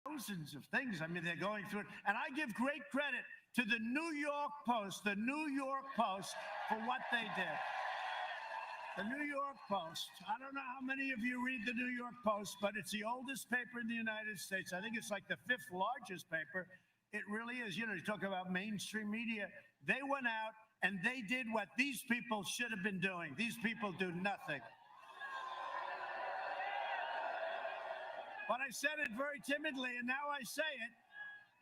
thousands of things. I mean, they're going through it. And I give great credit to the New York Post, for what they did. The New York Post. I don't know how many of you read the New York Post, but it's the oldest paper in the United States. I think it's like the 5th largest paper. It really is. You know, you talk about mainstream media. They went out and they did what these people should have been doing. These people do nothing. But I said it very timidly, and now I say it.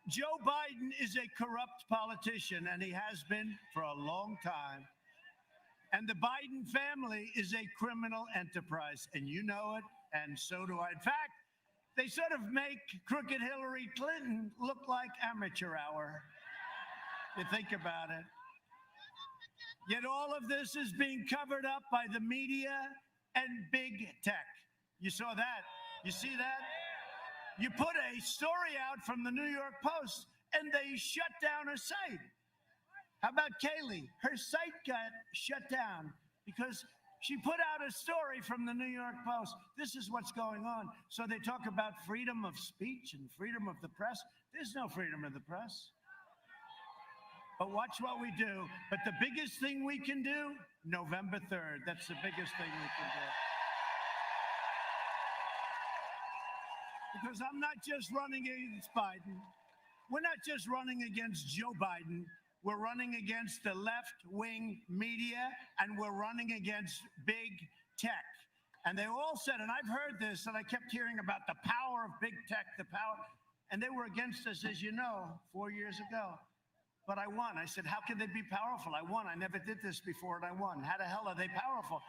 Joe Biden is a corrupt politician, and he has been for a long time. And the Biden family is a criminal enterprise, and you know it, and so do I. In fact, they sort of make crooked Hillary Clinton look like amateur hour. You think about it. Yet all of this is being covered up by the media and big tech. You saw that? You see that? You put a story out from the New York Post, and they shut down her site. How about Kaylee? Her site got shut down because she put out a story from the New York Post. This is what's going on. So they talk about freedom of speech and freedom of the press. There's no freedom of the press. But watch what we do. But the biggest thing we can do, November 3rd. That's the biggest thing we can do. Because I'm not just running against Biden. We're not just running against Joe Biden. We're running against the left-wing media, and we're running against big tech. And they all said, and I've heard this, and I kept hearing about the power of big tech, the power. And they were against us, as you know, 4 years ago. But I won. I said, how can they be powerful? I won. I never did this before, and I won. How the hell are they powerful?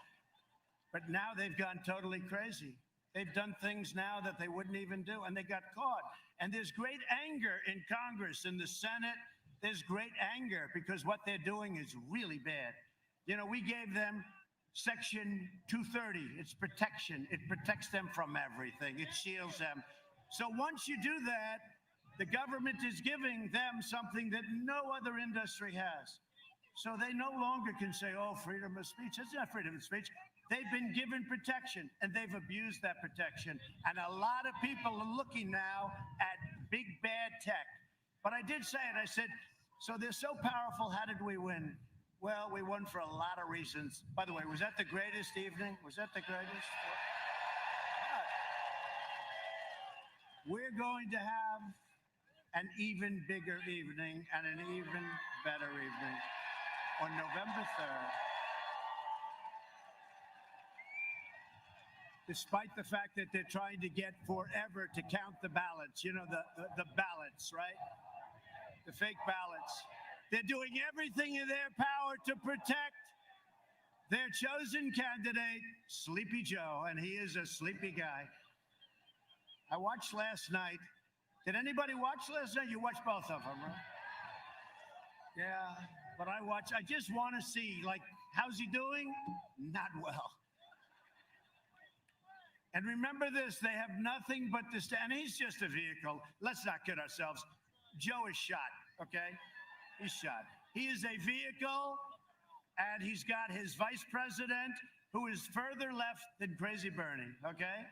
But now they've gone totally crazy. They've done things now that they wouldn't even do, and they got caught. And there's great anger in Congress, in the Senate. There's great anger because what they're doing is really bad. You know, we gave them Section 230. It's protection. It protects them from everything. It shields them. So once you do that, the government is giving them something that no other industry has. So they no longer can say, oh, freedom of speech. That's not freedom of speech. They've been given protection, and they've abused that protection. And a lot of people are looking now at big bad tech. But I did say it. I said, so they're so powerful. How did we win? Well, we won for a lot of reasons. By the way, was that the greatest evening? Was that the greatest? We're going to have an even bigger evening and an even better evening on November 3rd. Despite the fact that they're trying to get forever to count the ballots, you know, the ballots, right? The fake ballots. They're doing everything in their power to protect their chosen candidate, Sleepy Joe, and he is a sleepy guy. I watched last night. Did anybody watch last night? You watched both of them, right? Yeah, but I just want to see, like, how's he doing? Not well. And remember this, they have nothing but this, and he's just a vehicle. Let's not kid ourselves. Joe is shot, okay? He's shot. He is a vehicle, and he's got his vice president, who is further left than Crazy Bernie, okay?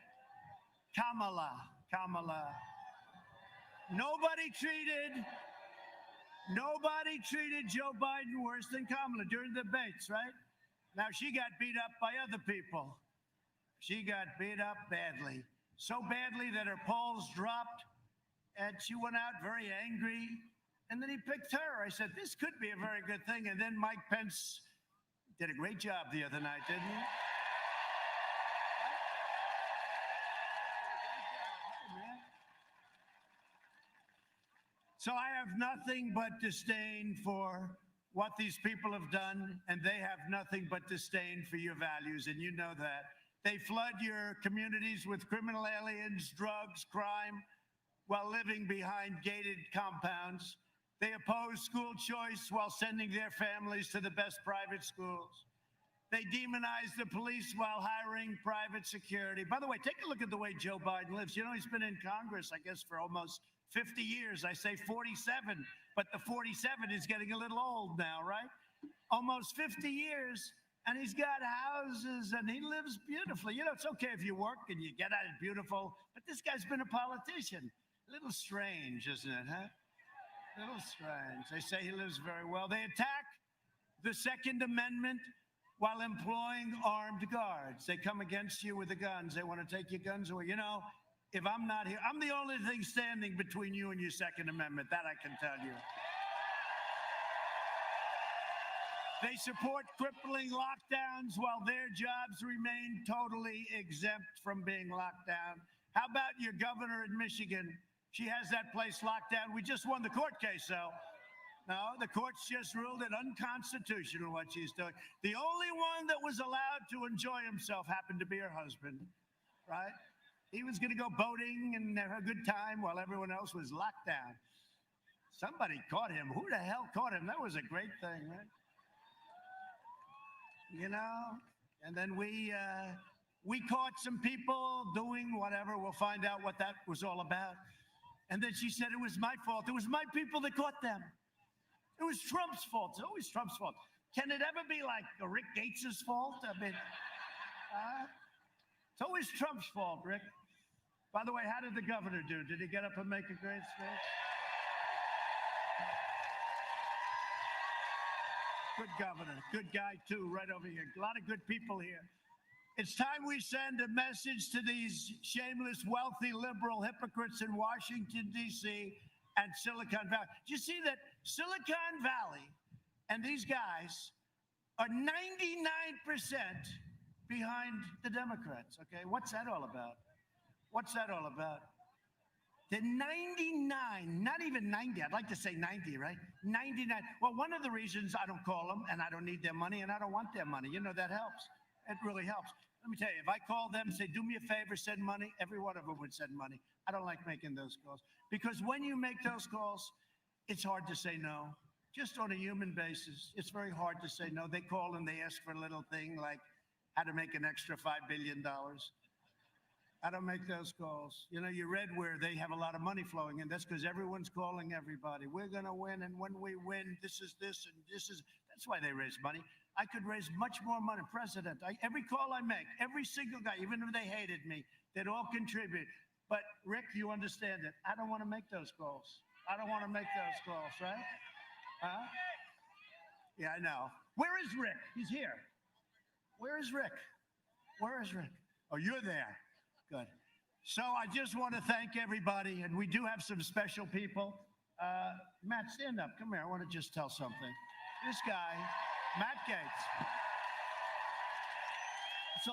Kamala. Nobody treated Joe Biden worse than Kamala during the debates, right? Now, she got beat up by other people. She got beat up badly, so badly that her polls dropped, and she went out very angry, and then he picked her. I said, this could be a very good thing. And then Mike Pence did a great job the other night, didn't he? So I have nothing but disdain for what these people have done, and they have nothing but disdain for your values, and you know that. They flood your communities with criminal aliens, drugs, crime, while living behind gated compounds. They oppose school choice while sending their families to the best private schools. They demonize the police while hiring private security. By the way, take a look at the way Joe Biden lives. You know, he's been in Congress, I guess, for almost 50 years. I say 47, but the 47 is getting a little old now, right? Almost 50 years. And he's got houses, and he lives beautifully. You know, it's okay if you work and you get out beautiful, but this guy's been a politician. A little strange, isn't it, huh? A little strange. They say he lives very well. They attack the Second Amendment while employing armed guards. They come against you with the guns. They want to take your guns away. You know, if I'm not here, I'm the only thing standing between you and your Second Amendment. That I can tell you. They support crippling lockdowns while their jobs remain totally exempt from being locked down. How about your governor in Michigan? She has that place locked down. We just won the court case, though. No, the courts just ruled it unconstitutional what she's doing. The only one that was allowed to enjoy himself happened to be her husband, right? He was going to go boating and have a good time while everyone else was locked down. Somebody caught him. Who the hell caught him? That was a great thing, right? You know, and then we caught some people doing whatever. We'll find out what that was all about. And then she said it was my fault. It was my people that caught them. It was Trump's fault. It's always Trump's fault. Can it ever be like Rick Gates's fault? I mean, it's always Trump's fault, Rick. By the way, how did the governor do? Did he get up and make a great speech? Good governor, good guy too, right over here. A lot of good people here. It's time we send a message to these shameless, wealthy, liberal hypocrites in Washington, D.C. and Silicon Valley. Do you see that Silicon Valley and these guys are 99% behind the Democrats, okay? What's that all about? What's that all about? They're 99, not even 90. I'd like to say 90, right? 99. Well, one of the reasons I don't call them and I don't need their money and I don't want their money, you know, that helps. It really helps. Let me tell you, if I call them and say, do me a favor, send money, every one of them would send money. I don't like making those calls because when you make those calls, it's hard to say no. Just on a human basis, it's very hard to say no. They call and they ask for a little thing like how to make an extra $5 billion. I don't make those calls. You know, you read where they have a lot of money flowing in. That's because everyone's calling everybody. We're going to win. And when we win, this is this and this is. That's why they raise money. I could raise much more money. President, every call I make, every single guy, even if they hated me, they'd all contribute. But Rick, you understand it. I don't want to make those calls. I don't want to make those calls, right? Huh? Yeah, I know. Where is Rick? He's here. Where is Rick? Where is Rick? Oh, you're there. Good. So I just want to thank everybody, and we do have some special people. Matt, stand up. Come here. I want to just tell something. This guy, Matt Gaetz. So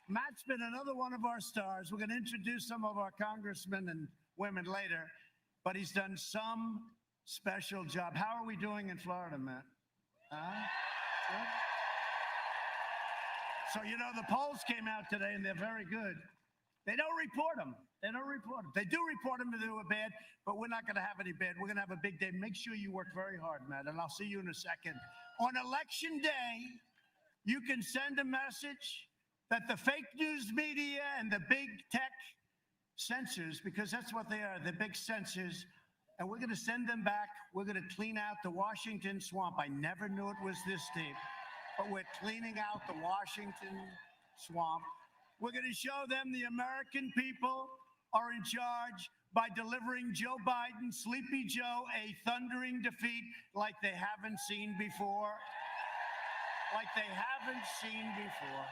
Matt's been another one of our stars. We're going to introduce some of our congressmen and women later, but he's done some special job. How are we doing in Florida, Matt? Good? So, you know, the polls came out today, and they're very good. They don't report them. They don't report them. They do report them if they were bad, but we're not going to have any bad. We're going to have a big day. Make sure you work very hard, Matt, and I'll see you in a second. On Election Day, you can send a message that the fake news media and the big tech censors, because that's what they are, the big censors, and we're going to send them back. We're going to clean out the Washington swamp. I never knew it was this deep. But we're cleaning out the Washington swamp. We're going to show them the American people are in charge by delivering Joe Biden, Sleepy Joe, a thundering defeat like they haven't seen before. Like they haven't seen before.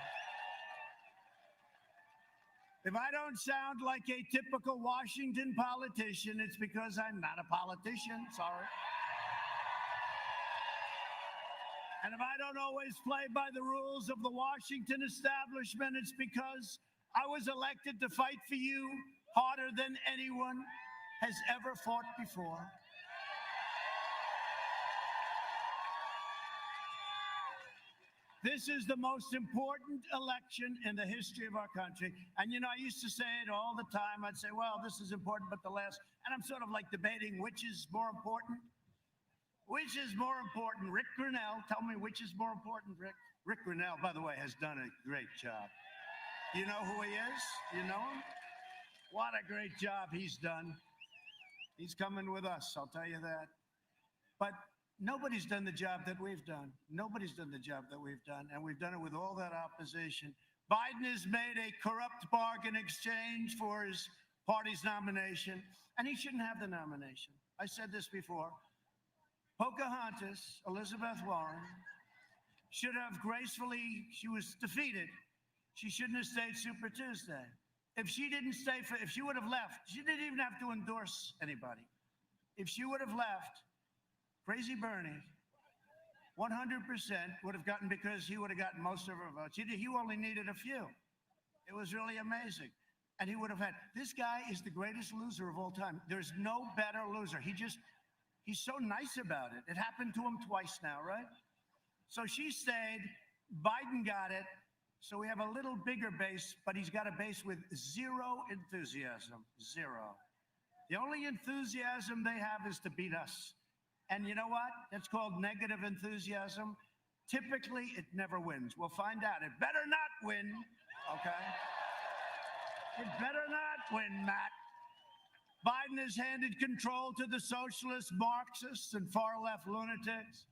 If I don't sound like a typical Washington politician, it's because I'm not a politician. Sorry. And if I don't always play by the rules of the Washington establishment, it's because I was elected to fight for you harder than anyone has ever fought before. This is the most important election in the history of our country. And, you know, I used to say it all the time. I'd say, well, this is important, but the last. And I'm sort of like debating which is more important. Which is more important? Rick Grinnell, tell me which is more important, Rick. Rick Grinnell, by the way, has done a great job. You know who he is? You know him? What a great job he's done. He's coming with us, I'll tell you that. But nobody's done the job that we've done. Nobody's done the job that we've done, and we've done it with all that opposition. Biden has made a corrupt bargain exchange for his party's nomination, and he shouldn't have the nomination. I said this before. Pocahontas, Elizabeth Warren, should have gracefully, she was defeated. She shouldn't have stayed Super Tuesday. If she didn't stay if she would have left, she didn't even have to endorse anybody. If she would have left, Crazy Bernie, 100% would have gotten, because he would have gotten most of her votes. He only needed a few. It was really amazing. And he would have had, this guy is the greatest loser of all time. There's no better loser. He's so nice about it. It happened to him twice now, right? So she stayed, Biden got it. So we have a little bigger base, but he's got a base with zero enthusiasm, zero. The only enthusiasm they have is to beat us. And you know what? It's called negative enthusiasm. Typically, it never wins. We'll find out. It better not win, okay? It better not win, Matt. Biden has handed control to the socialists, Marxists, and far-left lunatics.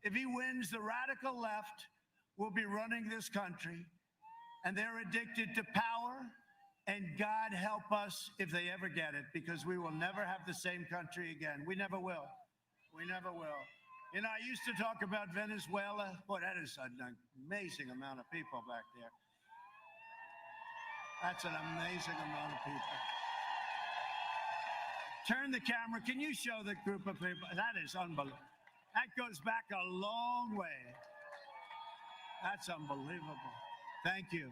If he wins, the radical left will be running this country, and they're addicted to power, and God help us if they ever get it, because we will never have the same country again. We never will. We never will. You know, I used to talk about Venezuela. Boy, that is an amazing amount of people back there. That's an amazing amount of people. Turn the camera. Can you show the group of people? That is unbelievable. That goes back a long way. That's unbelievable. Thank you.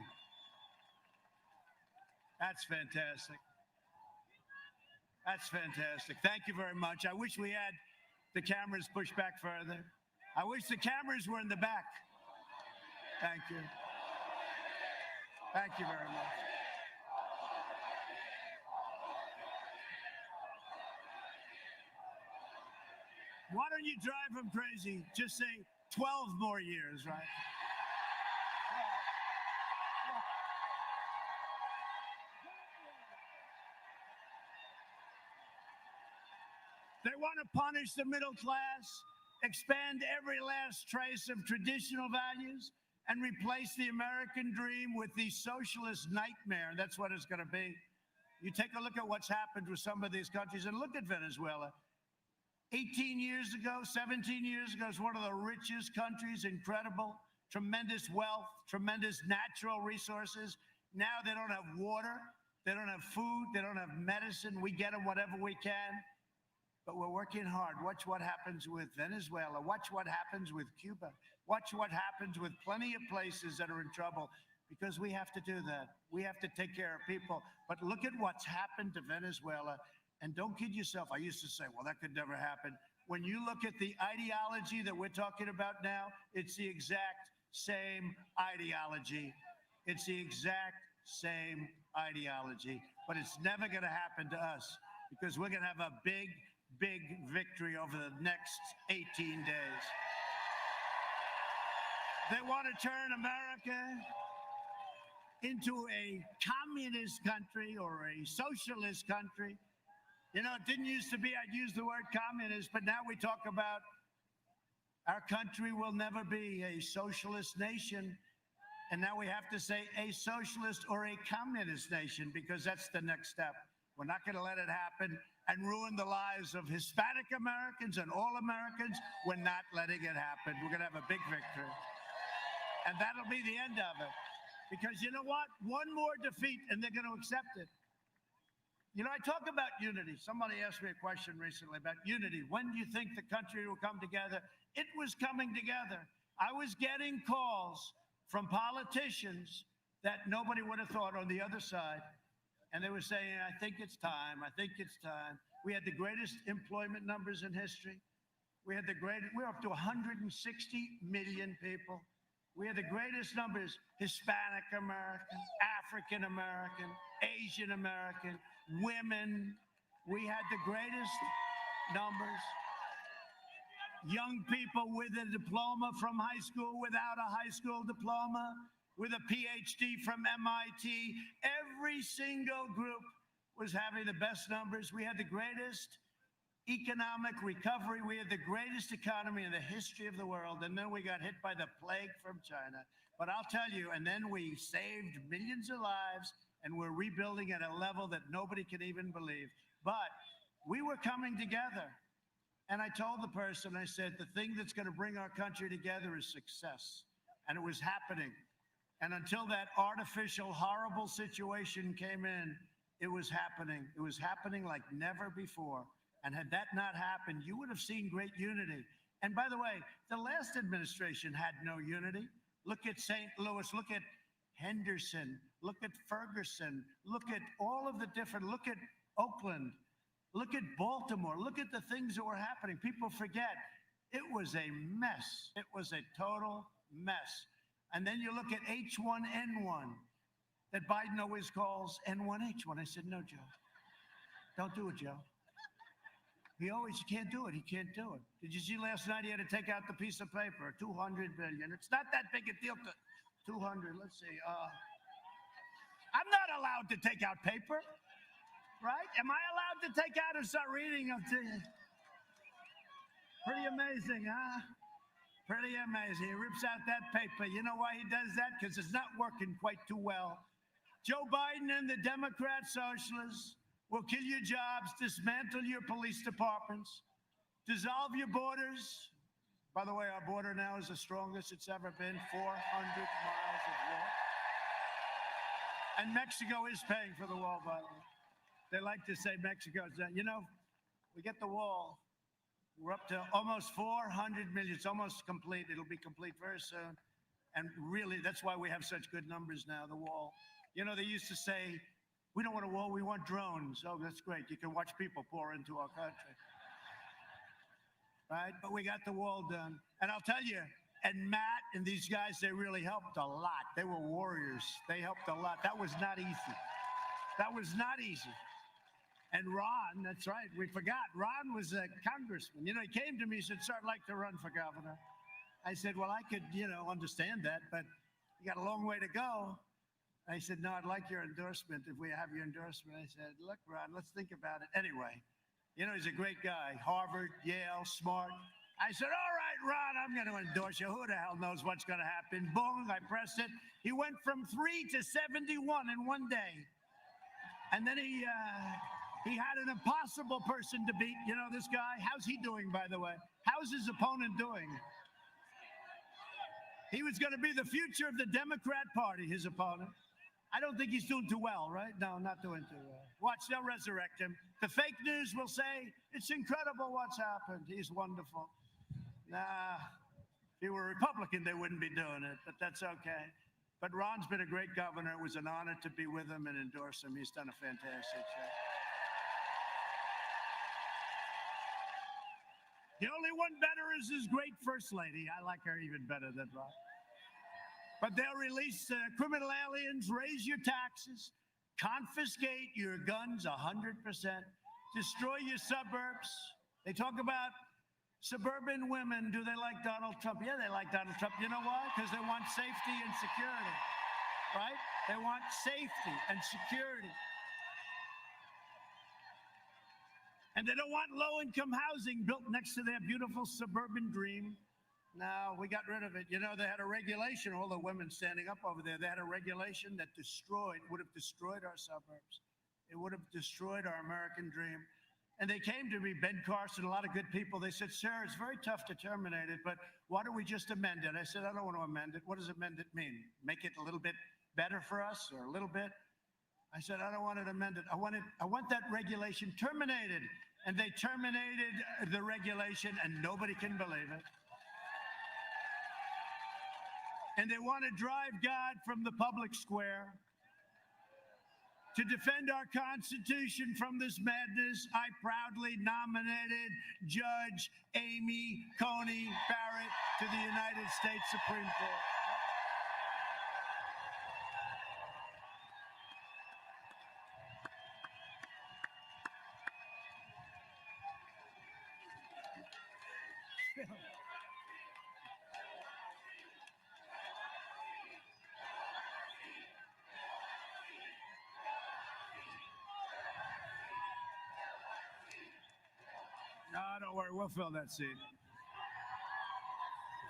That's fantastic. That's fantastic. Thank you very much. I wish we had the cameras pushed back further. I wish the cameras were in the back. Thank you. Thank you very much. Why don't you drive them crazy? Just say 12 more years, right? They want to punish the middle class, expand every last trace of traditional values, and replace the American dream with the socialist nightmare. That's what it's going to be. You take a look at what's happened with some of these countries, and look at Venezuela. 18 years ago, 17 years ago, it's one of the richest countries, incredible, tremendous wealth, tremendous natural resources. Now they don't have water, they don't have food, they don't have medicine. We get them whatever we can, but we're working hard. Watch what happens with Venezuela. Watch what happens with Cuba. Watch what happens with plenty of places that are in trouble, because we have to do that. We have to take care of people. But look at what's happened to Venezuela. And don't kid yourself. I used to say, well, that could never happen. When you look at the ideology that we're talking about now, it's the exact same ideology. It's the exact same ideology. But it's never going to happen to us, because we're going to have a big, big victory over the next 18 days. They want to turn America into a communist country or a socialist country. You know, it didn't used to be, I'd use the word communist, but now we talk about our country will never be a socialist nation. And now we have to say a socialist or a communist nation, because that's the next step. We're not going to let it happen and ruin the lives of Hispanic Americans and all Americans. We're not letting it happen. We're going to have a big victory. And that'll be the end of it. Because you know what? One more defeat and they're going to accept it. You know, I talk about unity. Somebody asked me a question recently about unity. When do you think the country will come together? It was coming together. I was getting calls from politicians that nobody would have thought on the other side. And they were saying, I think it's time. I think it's time. We had the greatest employment numbers in history. We're up to 160 million people. We had the greatest numbers, Hispanic American, African American, Asian American, women. We had the greatest numbers. Young people with a diploma from high school, without a high school diploma, with a PhD from MIT. Every single group was having the best numbers. We had the greatest economic recovery. We had the greatest economy in the history of the world. And then we got hit by the plague from China. But I'll tell you, and then we saved millions of lives, and we're rebuilding at a level that nobody can even believe. But we were coming together. And I told the person, I said, the thing that's going to bring our country together is success. And it was happening. And until that artificial, horrible situation came in, it was happening. It was happening like never before. And had that not happened, you would have seen great unity. And by the way, the last administration had no unity. Look at St. Louis, look at Henderson, look at Ferguson, look at all of the different, look at Oakland, look at Baltimore, look at the things that were happening. People forget, it was a mess. It was a total mess. And then you look at H1N1 that Biden always calls N1H1. I said, no, Joe, don't do it, Joe. He can't do it. He can't do it. Did you see last night he had to take out the piece of paper, 200 billion. It's not that big a deal to 200. Let's see. I'm not allowed to take out paper, right? Am I allowed to take out and start reading them to you? Pretty amazing, huh? Pretty amazing. He rips out that paper. You know why he does that? Because it's not working quite too well. Joe Biden and the Democrat socialists will kill your jobs, dismantle your police departments, dissolve your borders. By the way, our border now is the strongest it's ever been, 400 miles of wall. And Mexico is paying for the wall, by the way. They like to say Mexico's done. You know, we get the wall. We're up to almost 400 million. It's almost complete. It'll be complete very soon. And really, that's why we have such good numbers now, the wall. You know, they used to say, we don't want a wall, we want drones. Oh, that's great. You can watch people pour into our country. Right? But we got the wall done. And I'll tell you, and Matt and these guys, they really helped a lot. They were warriors. They helped a lot. That was not easy. That was not easy. And Ron, that's right, we forgot. Ron was a congressman. You know, he came to me, he said, sir, I'd like to run for governor. I said, well, I could, understand that, but you got a long way to go. I said, no, I'd like your endorsement if we have your endorsement. I said, look, Ron, let's think about it. Anyway, he's a great guy. Harvard, Yale, smart. I said, all right, Ron, I'm going to endorse you. Who the hell knows what's going to happen? Boom, I pressed it. He went from 3 to 71 in one day. And then he had an impossible person to beat. You know, this guy, how's he doing, by the way? How's his opponent doing? He was going to be the future of the Democrat Party, his opponent. I don't think he's doing too well, right? No, not doing too well. Watch, they'll resurrect him. The fake news will say, it's incredible what's happened. He's wonderful. Nah, if he were a Republican, they wouldn't be doing it, but that's okay. But Ron's been a great governor. It was an honor to be with him and endorse him. He's done a fantastic job. The only one better is his great first lady. I like her even better than Ron. But they'll release criminal aliens, raise your taxes, confiscate your guns 100%, destroy your suburbs. They talk about suburban women. Do they like Donald Trump? Yeah, they like Donald Trump. You know why? Because they want safety and security, right? They want safety and security. And they don't want low-income housing built next to their beautiful suburban dream. No, we got rid of it. You know, they had a regulation, all the women standing up over there, they had a regulation that would have destroyed our suburbs. It would have destroyed our American dream. And they came to me, Ben Carson, a lot of good people. They said, sir, it's very tough to terminate it, but why don't we just amend it? I said, I don't want to amend it. What does amend it mean? Make it a little bit better for us or a little bit? I said, I don't want it amended. I want that regulation terminated. And they terminated the regulation, and nobody can believe it. And they want to drive God from the public square. To defend our Constitution from this madness, I proudly nominated Judge Amy Coney Barrett to the United States Supreme Court. No, don't worry. We'll fill that seat.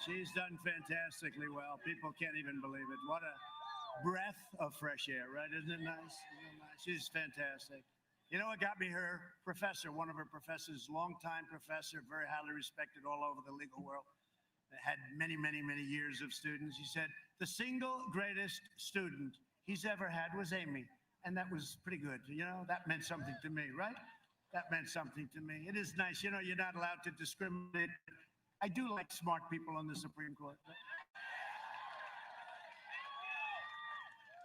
She's done fantastically well. People can't even believe it. breath of fresh air, right? Isn't it nice? Isn't it nice? She's fantastic. You know what got me? Her professor, one of her professors, longtime professor, very highly respected all over the legal world, had many, many, many years of students. He said, the single greatest student he's ever had was Amy. And that was pretty good. You know, that meant something to me, right? That meant something to me. It is nice. You know, you're not allowed to discriminate. I do like smart people on the Supreme Court.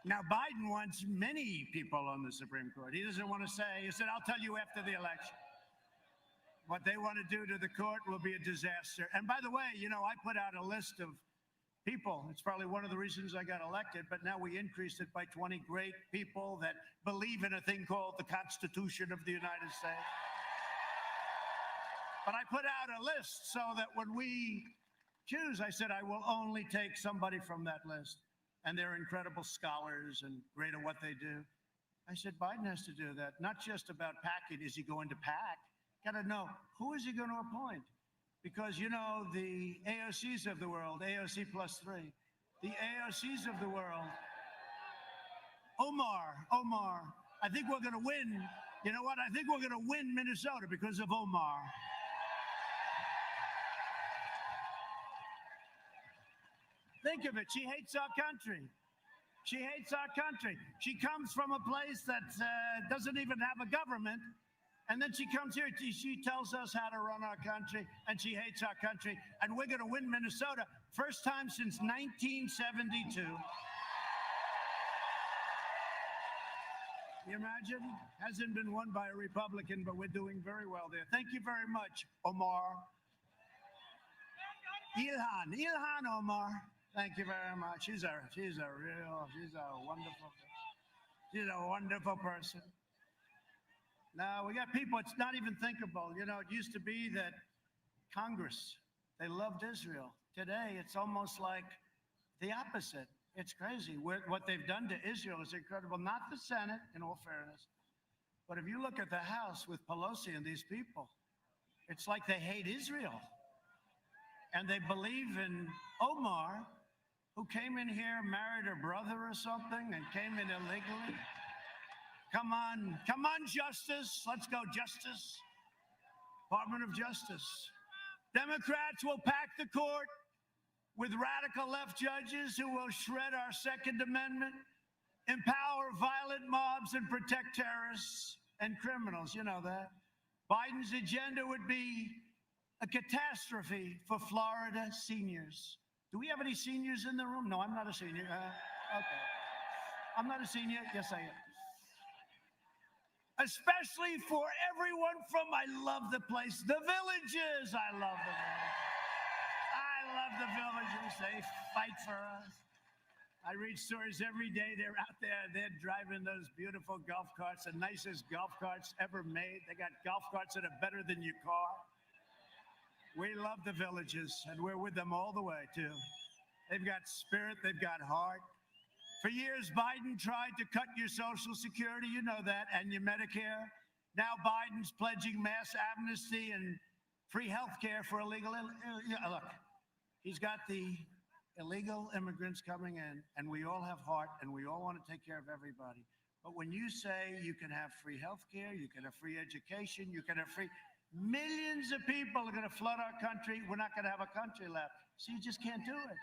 Now, Biden wants many people on the Supreme Court. He doesn't want to say, he said, I'll tell you after the election. What they want to do to the court will be a disaster. And by the way, you know, I put out a list of people. It's probably one of the reasons I got elected, but now we increased it by 20 great people that believe in a thing called the Constitution of the United States. But I put out a list so that when we choose, I said, I will only take somebody from that list. And they're incredible scholars and great at what they do. I said, Biden has to do that. Not just about packing. Is he going to pack? Got to know, who is he going to appoint? Because, you know, the AOCs of the world, AOC plus 3, the AOCs of the world, Omar, I think we're going to win. You know what? I think we're going to win Minnesota because of Omar. Think of it. She hates our country. She hates our country. She comes from a place that doesn't even have a government. And then she comes here. She tells us how to run our country. And she hates our country. And we're going to win Minnesota. First time since 1972. You imagine? Hasn't been won by a Republican, but we're doing very well there. Thank you very much, Omar. Ilhan Omar. Thank you very much. She's a wonderful person. Now, we got people, it's not even thinkable. You know, it used to be that Congress, they loved Israel. Today, it's almost like the opposite. It's crazy. What they've done to Israel is incredible. Not the Senate, in all fairness. But if you look at the House with Pelosi and these people, it's like they hate Israel. And they believe in Omar, who came in here, married her brother or something, and came in illegally. Come on, Justice. Let's go, Justice. Department of Justice. Democrats will pack the court with radical left judges who will shred our Second Amendment, empower violent mobs, and protect terrorists and criminals. You know that. Biden's agenda would be a catastrophe for Florida seniors. Do we have any seniors in the room? No, I'm not a senior. Okay. I'm not a senior. Yes, I am. Especially for everyone from, I love the place, the Villages. I love the Villages. I love the Villages. They fight for us. I read stories every day. They're out there. They're driving those beautiful golf carts, the nicest golf carts ever made. They got golf carts that are better than your car. We love the Villages, and we're with them all the way, too. They've got spirit. They've got heart. For years, Biden tried to cut your Social Security, you know that, and your Medicare. Now Biden's pledging mass amnesty and free health care for illegal. Look, he's got the illegal immigrants coming in, and we all have heart, and we all want to take care of everybody. But when you say you can have free health care, you can have free education, you can have free... Millions of people are going to flood our country. We're not going to have a country left. So you just can't do it.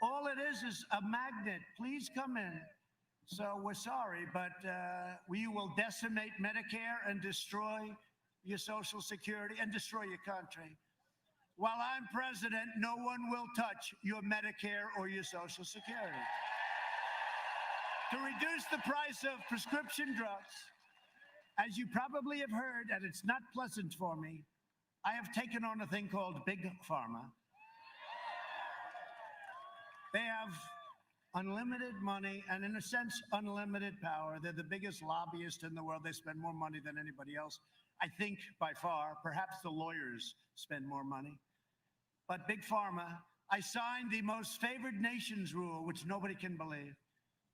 All it is a magnet. Please come in. So we're sorry, but we will decimate Medicare and destroy your Social Security and destroy your country. While I'm president, no one will touch your Medicare or your Social Security. To reduce the price of prescription drugs, as you probably have heard, and it's not pleasant for me, I have taken on a thing called Big Pharma. They have unlimited money and, in a sense, unlimited power. They're the biggest lobbyist in the world. They spend more money than anybody else. I think by far, perhaps the lawyers spend more money. But Big Pharma, I signed the most favored nations rule, which nobody can believe.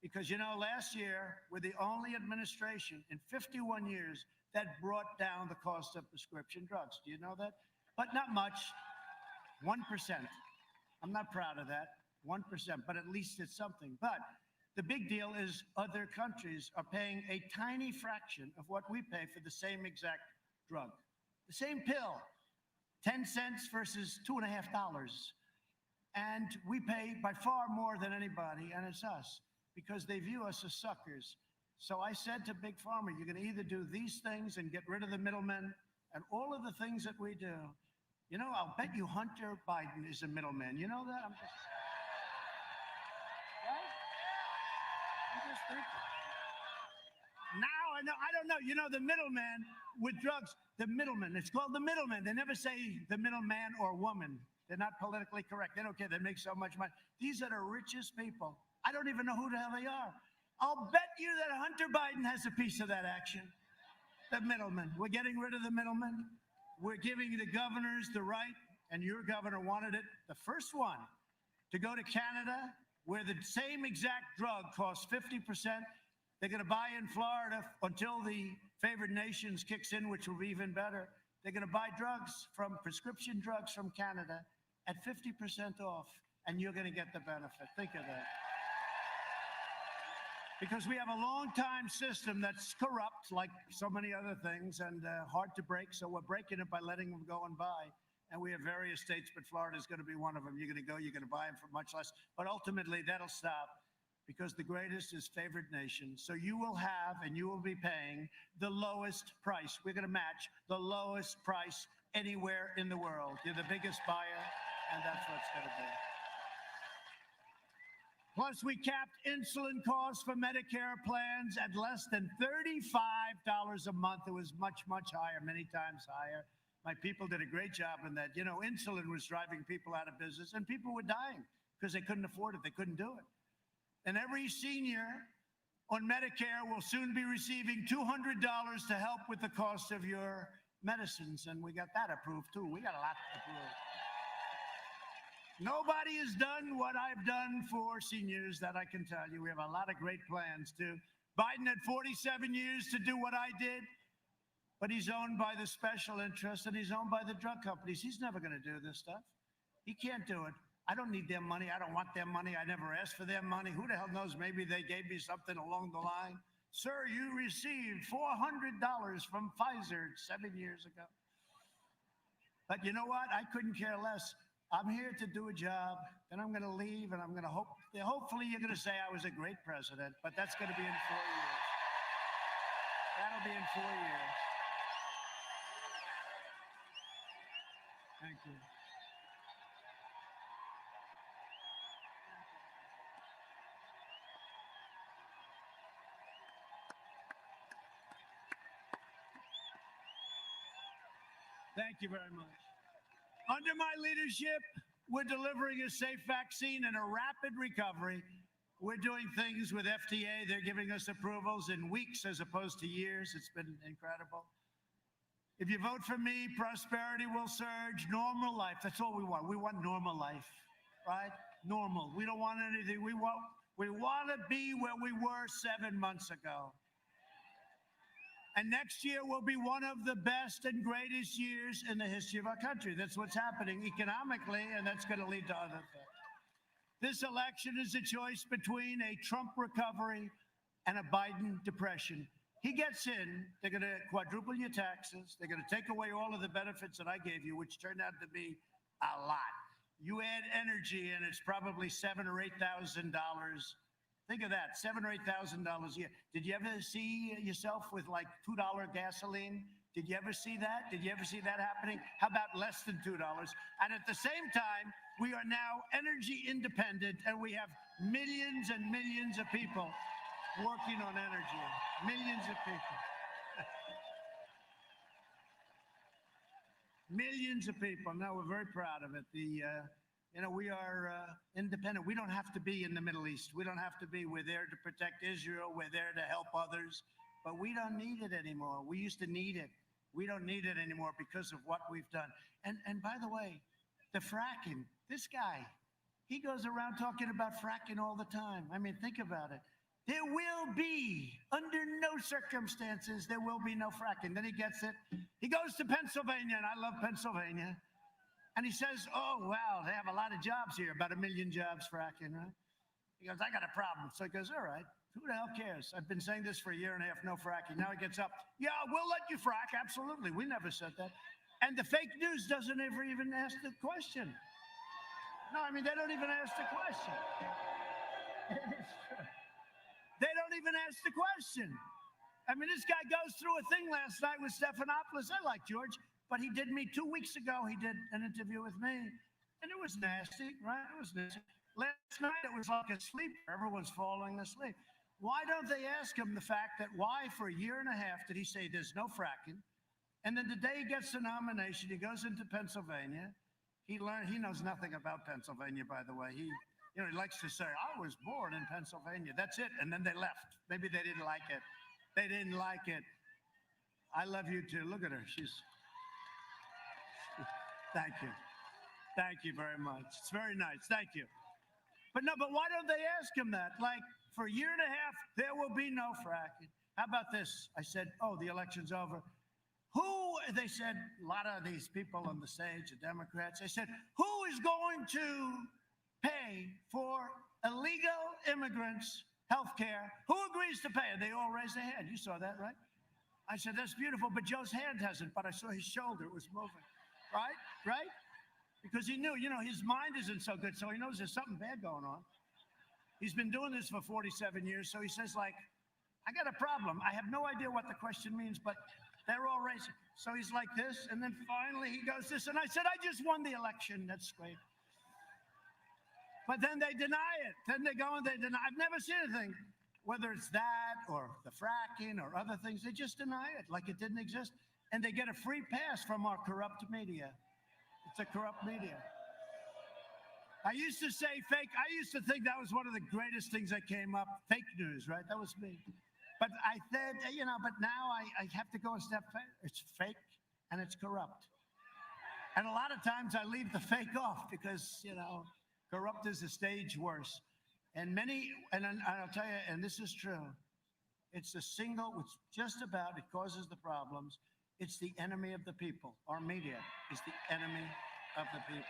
Because, you know, last year, we're the only administration in 51 years that brought down the cost of prescription drugs. Do you know that? But not much. 1%. I'm not proud of that. 1%, but at least it's something. But The big deal is other countries are paying a tiny fraction of what we pay for the same exact drug. The same pill, 10 cents versus $2.50. And we pay by far more than anybody, and it's us, because they view us as suckers. So I said to Big Pharma, you're going to either do these things and get rid of the middlemen and all of the things that we do. You know, I'll bet you Hunter Biden is a middleman. You know that? I'm just thinking. Now I don't know. You know, the middleman with drugs, the middleman. It's called the middleman. They never say the middleman or woman. They're not politically correct. They don't care. They make so much money. These are the richest people. I don't even know who the hell they are. I'll bet you that Hunter Biden has a piece of that action. The middleman. We're getting rid of the middleman. We're giving the governors the right, and your governor wanted it, the first one, to go to Canada, where the same exact drug costs 50%. They're going to buy in Florida until the favored nations kicks in, which will be even better. They're going to buy prescription drugs from Canada at 50% off, and you're going to get the benefit. Think of that. Because we have a long-time system that's corrupt, like so many other things, and hard to break. So we're breaking it by letting them go and buy. And we have various states, but Florida is going to be one of them. You're going to go, you're going to buy them for much less. But ultimately, that'll stop, because the greatest is favored nation. So you will have, and you will be paying, the lowest price. We're going to match the lowest price anywhere in the world. You're the biggest buyer, and that's what it's going to be. Plus, we capped insulin costs for Medicare plans at less than $35 a month. It was much, much higher, many times higher. My people did a great job in that. You know, insulin was driving people out of business, and people were dying because they couldn't afford it. They couldn't do it. And every senior on Medicare will soon be receiving $200 to help with the cost of your medicines. And we got that approved, too. We got a lot approved. Nobody has done what I've done for seniors, that I can tell you. We have a lot of great plans, too. Biden had 47 years to do what I did, but he's owned by the special interests, and he's owned by the drug companies. He's never going to do this stuff. He can't do it. I don't need their money. I don't want their money. I never asked for their money. Who the hell knows? Maybe they gave me something along the line. Sir, you received $400 from Pfizer 7 years ago. But you know what? I couldn't care less. I'm here to do a job, then I'm going to leave, and I'm going to hopefully you're going to say I was a great president, but that's going to be in 4 years. That'll be in 4 years. Thank you. Thank you very much. Under my leadership, we're delivering a safe vaccine and a rapid recovery. We're doing things with FDA. They're giving us approvals in weeks as opposed to years. It's been incredible. If you vote for me, prosperity will surge, normal life. That's all we want. We want normal life, right? Normal. We don't want anything. We want to be where we were 7 months ago. And next year will be one of the best and greatest years in the history of our country. That's what's happening economically, and that's going to lead to other things. This election is a choice between a Trump recovery and a Biden depression. He gets in, they're going to quadruple your taxes. They're going to take away all of the benefits that I gave you, which turned out to be a lot. You add energy, and it's probably $7,000 or $8,000. Think of that, $7,000 or $8,000 a year. Did you ever see yourself with like $2 gasoline? Did you ever see that? Did you ever see that happening? How about less than $2? And at the same time, we are now energy independent, and we have millions and millions of people working on energy. Millions of people. Millions of people. Now, we're very proud of it. We are independent. We don't have to be in the Middle East. We don't have to be. We're there to protect Israel. We're there to help others. But we don't need it anymore. We used to need it. We don't need it anymore because of what we've done. And by the way, the fracking, this guy, he goes around talking about fracking all the time. I mean, think about it. There will be, under no circumstances, there will be no fracking. Then he gets it. He goes to Pennsylvania, and I love Pennsylvania. And he says, oh, wow, they have a lot of jobs here, about 1 million jobs fracking, right? He goes, I got a problem. So he goes, all right, who the hell cares? I've been saying this for a year and a half, no fracking. Now he gets up. Yeah, we'll let you frack. Absolutely. We never said that. And the fake news doesn't ever even ask the question. No, I mean, they don't even ask the question. They don't even ask the question. I mean, this guy goes through a thing last night with Stephanopoulos. I like George, but he did me 2 weeks ago. He did an interview with me, and it was nasty, right? It was nasty. Last night, it was like a sleeper. Everyone's falling asleep. Why don't they ask him the fact that why for a year and a half did he say there's no fracking? And then the day he gets the nomination, he goes into Pennsylvania. He knows nothing about Pennsylvania, by the way. He likes to say, I was born in Pennsylvania. That's it. And then they left. Maybe they didn't like it. They didn't like it. I love you too. Look at her. Thank you. Thank you very much. It's very nice. Thank you. But why don't they ask him that? Like, for a year and a half, there will be no fracking. How about this? I said, oh, the election's over. They said, a lot of these people on the stage, the Democrats, they said, who is going to pay for illegal immigrants' health care? Who agrees to pay? And they all raised their hand. You saw that, right? I said, that's beautiful, but Joe's hand hasn't, but I saw his shoulder. It was moving, right? Right? Because he knew, his mind isn't so good, so he knows there's something bad going on. He's been doing this for 47 years, so he says, like, I got a problem. I have no idea what the question means, but they're all racing. So he's like this, and then finally he goes this, and I said, I just won the election. That's great. But then they deny it. Then they go and they deny. I've never seen anything, whether it's that or the fracking or other things. They just deny it like it didn't exist. And they get a free pass from our corrupt media. It's a corrupt media. I used to say fake. I used to think that was one of the greatest things that came up. Fake news, right? That was me. But I said, but now I have to go a step further. It's fake and it's corrupt. And a lot of times I leave the fake off because, corrupt is a stage worse. And I'll tell you, and this is true, it's the single, which just about, it causes the problems. It's the enemy of the people. Our media is the enemy of the people.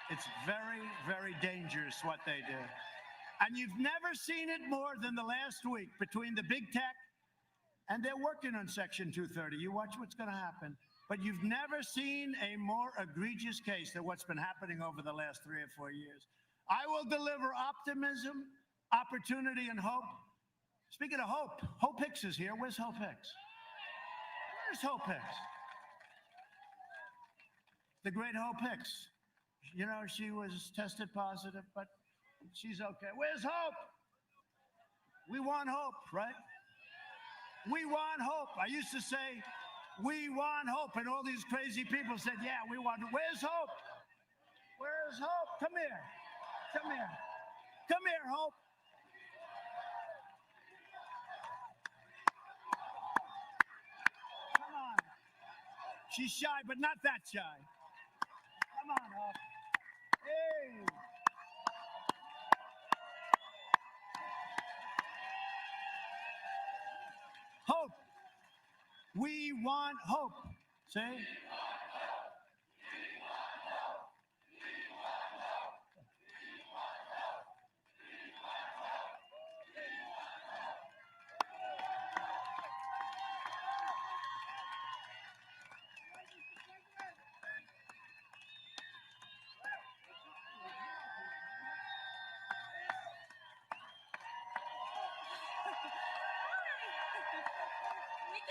It's very, very dangerous what they do. And you've never seen it more than the last week between the big tech, and they're working on Section 230. You watch what's going to happen. But you've never seen a more egregious case than what's been happening over the last 3 or 4 years. I will deliver optimism, opportunity, and hope. Speaking of hope, Hope Hicks is here. Where's Hope Hicks? Where's Hope Hicks? The great Hope Hicks. She was tested positive, but she's okay. Where's Hope? We want hope, right? We want hope. I used to say, we want hope. And all these crazy people said, yeah, we want hope. Where's Hope? Where's Hope? Come here. Come here. Come here, Hope. Come on. She's shy, but not that shy. Come on, Hope. Hey. Hope. We want hope. Say.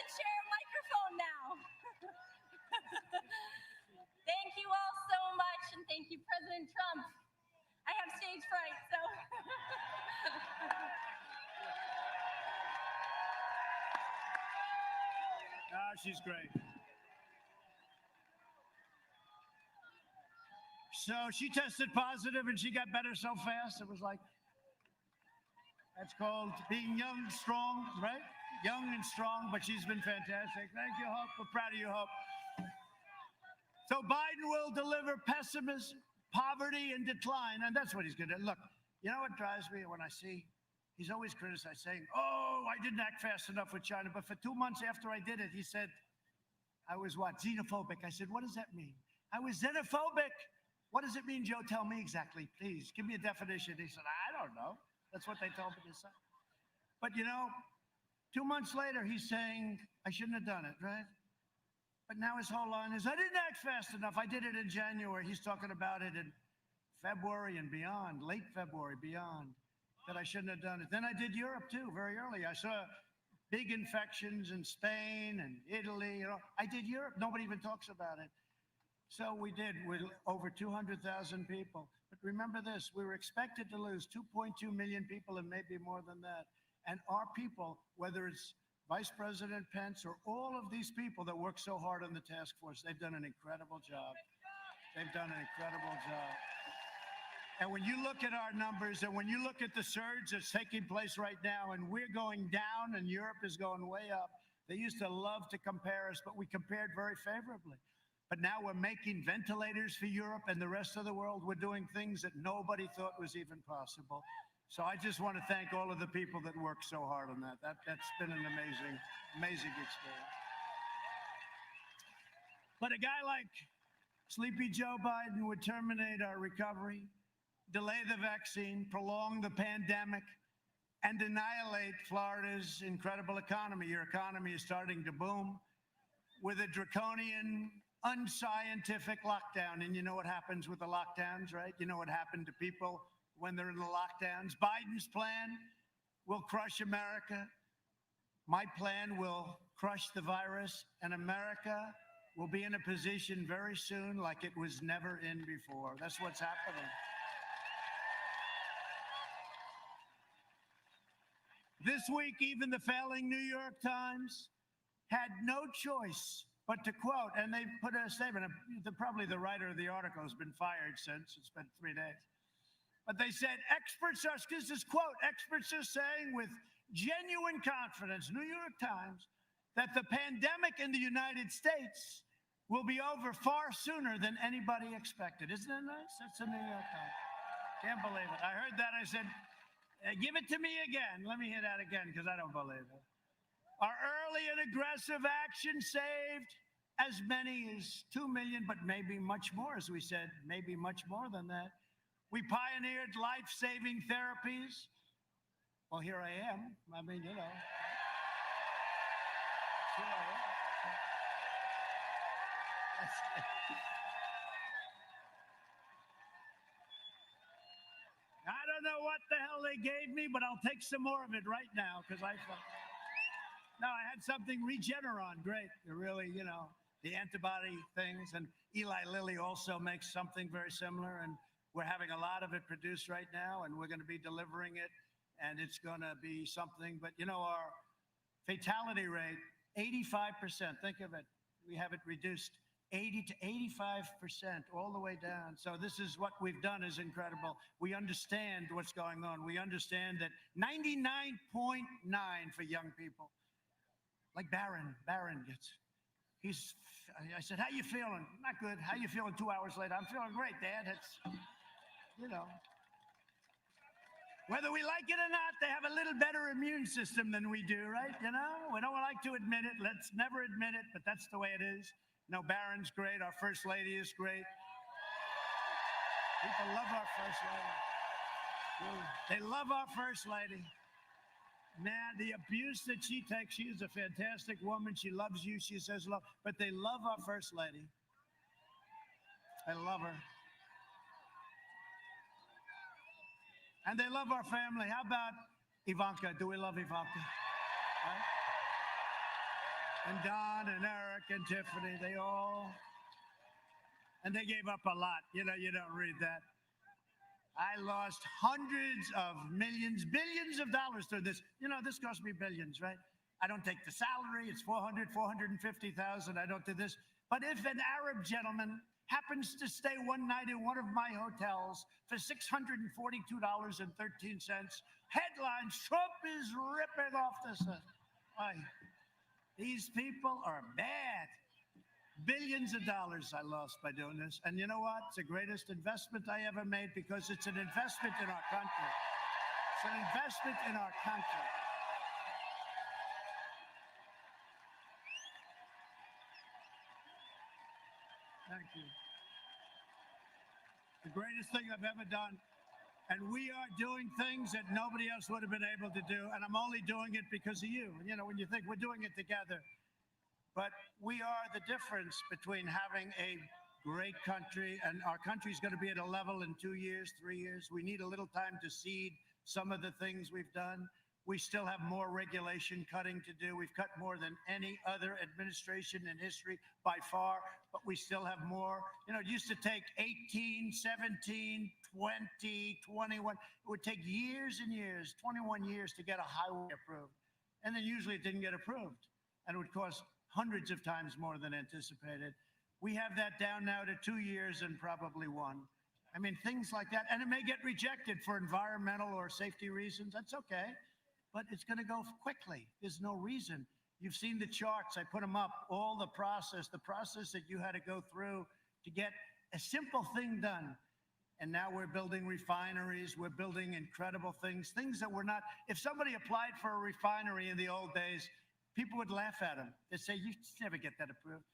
Share a microphone now. Thank you all so much, and thank you, President Trump. I have stage fright, so. She's great. So she tested positive and she got better so fast. It was like, that's called being young, strong, right? Young and strong, but she's been fantastic. Thank you, Hope. We're proud of you, Hope. So Biden will deliver pessimism, poverty, and decline, and that's what he's going to do. Look, you know what drives me when I see, he's always criticized, saying, oh, I didn't act fast enough with China, but for 2 months after I did it, he said, I was what, xenophobic. I said, what does that mean? I was xenophobic. What does it mean, Joe? Tell me exactly, please. Give me a definition. He said, I don't don't know. That's what they told me to say. But 2 months later, he's saying, I shouldn't have done it, right? But now his whole line is, I didn't act fast enough. I did it in January. He's talking about it in February and beyond, late February, beyond, that I shouldn't have done it. Then I did Europe too, very early. I saw big infections in Spain and Italy. I did Europe. Nobody even talks about it. So we did with over 200,000 people. But remember this, we were expected to lose 2.2 million people and maybe more than that. And our people, whether it's Vice President Pence or all of these people that work so hard on the task force, they've done an incredible job. They've done an incredible job. And when you look at our numbers and when you look at the surge that's taking place right now, and we're going down and Europe is going way up, they used to love to compare us, but we compared very favorably. But now we're making ventilators for Europe and the rest of the world. We're doing things that nobody thought was even possible. So I just want to thank all of the people that worked so hard on that. That's been an amazing, amazing experience. But a guy like Sleepy Joe Biden would terminate our recovery, delay the vaccine, prolong the pandemic, and annihilate Florida's incredible economy. Your economy is starting to boom with a draconian, unscientific lockdown. And you know what happens with the lockdowns, right? You know what happened to people when they're in the lockdowns. Biden's plan will crush America. My plan will crush the virus, and America will be in a position very soon like it was never in before. That's what's happening. This week, even the failing New York Times had no choice but to quote, and they put a statement, probably the writer of the article has been fired since, it's been 3 days. But they said, this is quote, experts are saying with genuine confidence, New York Times, that the pandemic in the United States will be over far sooner than anybody expected. Isn't that nice? That's the New York Times. Can't believe it. I heard that. I said, give it to me again. Let me hear that again, because I don't believe it. Our early and aggressive action saved as many as 2 million, but maybe much more, as we said, maybe much more than that. We pioneered life-saving therapies. Well, here I am. I mean, Here I am. I don't know what the hell they gave me, but I'll take some more of it right now, because I had something Regeneron, great. They're really, the antibody things. And Eli Lilly also makes something very similar, and we're having a lot of it produced right now, and we're going to be delivering it, and it's going to be something. But, our fatality rate, 85%, think of it. We have it reduced 80 to 85%, all the way down. So this is what we've done is incredible. We understand what's going on. We understand that 99.9 for young people. Like Barron gets, I said, how you feeling? Not good. How you feeling 2 hours later? I'm feeling great, Dad. It's, whether we like it or not, they have a little better immune system than we do, right? We don't like to admit it. Let's never admit it, but that's the way it is. Barron's great. Our First Lady is great. People love our First Lady. They love our First Lady. Man, the abuse that she takes, she is a fantastic woman. She loves you. She says love, but they love our First Lady. They love her. And they love our family. How about Ivanka? Do we love Ivanka? Right? And Don and Eric and Tiffany, and they gave up a lot. You don't read that. I lost hundreds of millions, billions of dollars through this. This cost me billions, right? I don't take the salary. It's 450,000. I don't do this. But if an Arab gentleman happens to stay one night in one of my hotels for $642.13, headlines, Trump is ripping off the set. These people are bad. Billions of dollars I lost by doing this. And you know what? It's the greatest investment I ever made, because it's an investment in our country. It's an investment in our country. Thank you. The greatest thing I've ever done. And we are doing things that nobody else would have been able to do. And I'm only doing it because of you. You know, when you think we're doing it together. But we are the difference between having a great country, and our country's going to be at a level in 2 years, 3 years. We need a little time to seed some of the things we've done. We still have more regulation cutting to do. We've cut more than any other administration in history by far, but we still have more. You know, it used to take 18, 17, 20, 21. It would take years and years, 21 years to get a highway approved. And then usually it didn't get approved. And it would cost hundreds of times more than anticipated. We have that down now to 2 years and probably 1. I mean, things like that. And it may get rejected for environmental or safety reasons. That's okay. But it's going to go quickly. There's no reason. You've seen the charts. I put them up. All the process that you had to go through to get a simple thing done. And now we're building refineries. We're building incredible things that were not. If somebody applied for a refinery in the old days, people would laugh at them. They'd say, you never get that approved.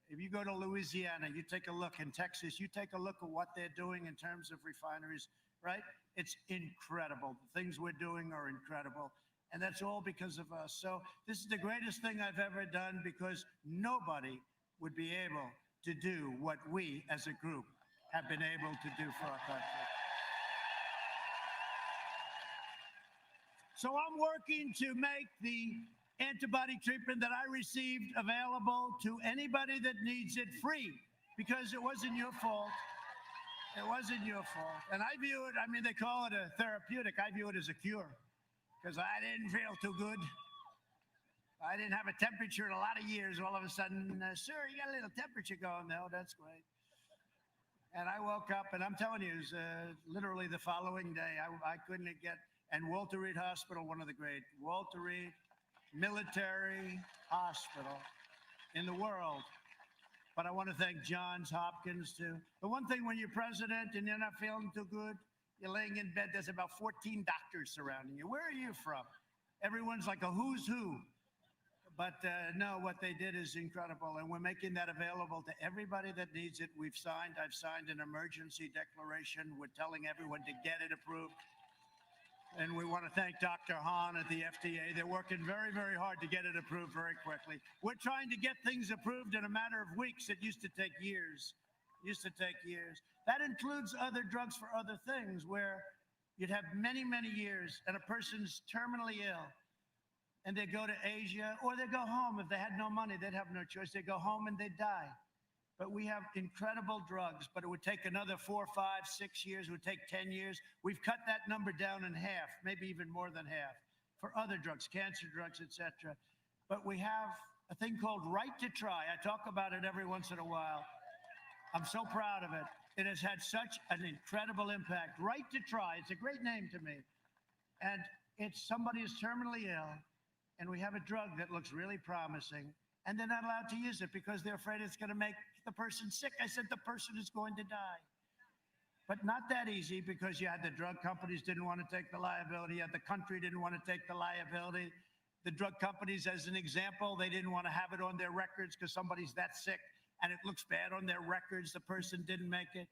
If you go to Louisiana, you take a look. In Texas, you take a look at what they're doing in terms of refineries, right? It's incredible. The things we're doing are incredible. And that's all because of us. So this is the greatest thing I've ever done, because nobody would be able to do what we as a group have been able to do for our country. So I'm working to make the antibody treatment that I received available to anybody that needs it free, because it wasn't your fault. It wasn't your fault. And I view it, I mean, they call it a therapeutic. I view it as a cure, because I didn't feel too good. I didn't have a temperature in a lot of years. All of a sudden, sir, you got a little temperature going there. Oh, that's great. And I woke up, and I'm telling you, it was, literally the following day, I couldn't get, and Walter Reed Hospital, one of the great, Walter Reed Military Hospital in the world. But I want to thank Johns Hopkins too. The one thing when you're president and you're not feeling too good, you're laying in bed, there's about 14 doctors surrounding you. Where are you from? Everyone's like a who's who. But no, what they did is incredible. And we're making that available to everybody that needs it. I've signed an emergency declaration. We're telling everyone to get it approved. And we want to thank Dr. Hahn at the FDA. They're working very, very hard to get it approved very quickly. We're trying to get things approved in a matter of weeks. It used to take years. That includes other drugs for other things, where you'd have many, many years and a person's terminally ill, and they go to Asia, or they go home. If they had no money, they'd have no choice. They go home and they die. But we have incredible drugs, but it would take another 4, 5, 6 years. It would take 10 years. We've cut that number down in half, maybe even more than half, for other drugs, cancer drugs, etc. But we have a thing called Right to Try. I talk about it every once in a while. I'm so proud of it. It has had such an incredible impact. Right to Try, it's a great name to me. And it's somebody is terminally ill, and we have a drug that looks really promising, and they're not allowed to use it because they're afraid it's going to make the person sick. I said the person is going to die. But not that easy, because you had the drug companies didn't want to take the liability. You had the country didn't want to take the liability. The drug companies, as an example, they didn't want to have it on their records because somebody's that sick and it looks bad on their records. The person didn't make it.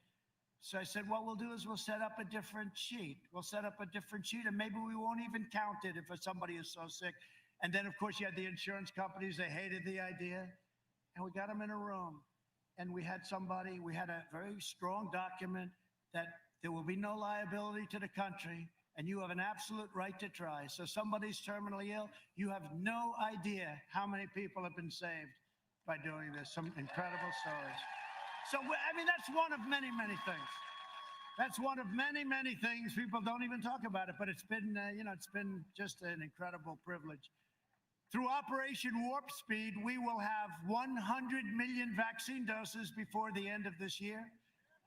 So I said, what we'll do is we'll set up a different sheet. We'll set up a different sheet, and maybe we won't even count it if somebody is so sick. And then, of course, you had the insurance companies. They hated the idea. And we got them in a room. And we had a very strong document that there will be no liability to the country, and you have an absolute right to try. So somebody's terminally ill, you have no idea how many people have been saved by doing this. Some incredible stories. So, I mean, that's one of many, many things. That's one of many, many things. People don't even talk about it, but it's been, it's been just an incredible privilege. Through Operation Warp Speed, we will have 100 million vaccine doses before the end of this year.